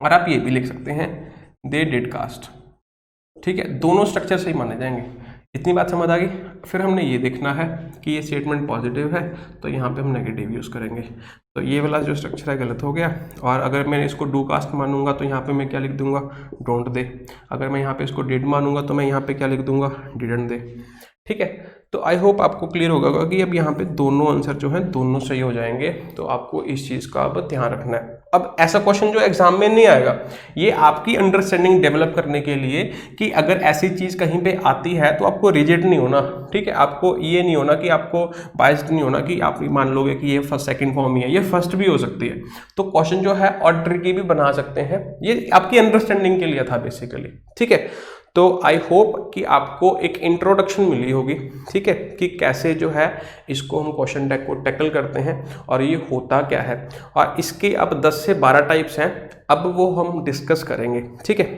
और आप ये भी लिख सकते हैं, दे डिड कास्ट, ठीक है। दोनों स्ट्रक्चर सही माने जाएंगे। इतनी बात समझ आ गई। फिर हमने ये देखना है कि ये स्टेटमेंट पॉजिटिव है तो यहाँ पे हम नेगेटिव यूज़ करेंगे। तो ये वाला जो स्ट्रक्चर है गलत हो गया, और अगर मैं इसको डू कास्ट मानूंगा तो यहाँ पे मैं क्या लिख दूंगा, डोंट दे। अगर मैं यहाँ पे इसको डिड मानूंगा तो मैं यहाँ पे क्या लिख दूंगा, डिडंट दे, ठीक है। तो आई होप आपको क्लियर होगा कि अब यहाँ पे दोनों आंसर जो हैं दोनों सही हो जाएंगे। तो आपको इस चीज़ का अब ध्यान रखना है। अब ऐसा क्वेश्चन जो एग्जाम में नहीं आएगा, ये आपकी अंडरस्टैंडिंग डेवलप करने के लिए कि अगर ऐसी चीज़ कहीं पे आती है तो आपको रिजेक्ट नहीं होना, ठीक है। आपको ये नहीं होना कि आपको बायस्ड नहीं होना कि आप मान लोगे कि ये फर्स्ट सेकंड फॉर्म ही है, ये फर्स्ट भी हो सकती है। तो क्वेश्चन जो है और ट्रिकी भी बना सकते हैं। ये आपकी अंडरस्टैंडिंग के लिए था बेसिकली, ठीक है। तो आई होप कि आपको एक इंट्रोडक्शन मिली होगी, ठीक है, कि कैसे जो है इसको हम क्वेश्चन टैग को टैकल करते हैं और ये होता क्या है। और इसके अब 10 से 12 टाइप्स हैं, अब वो हम डिस्कस करेंगे, ठीक है।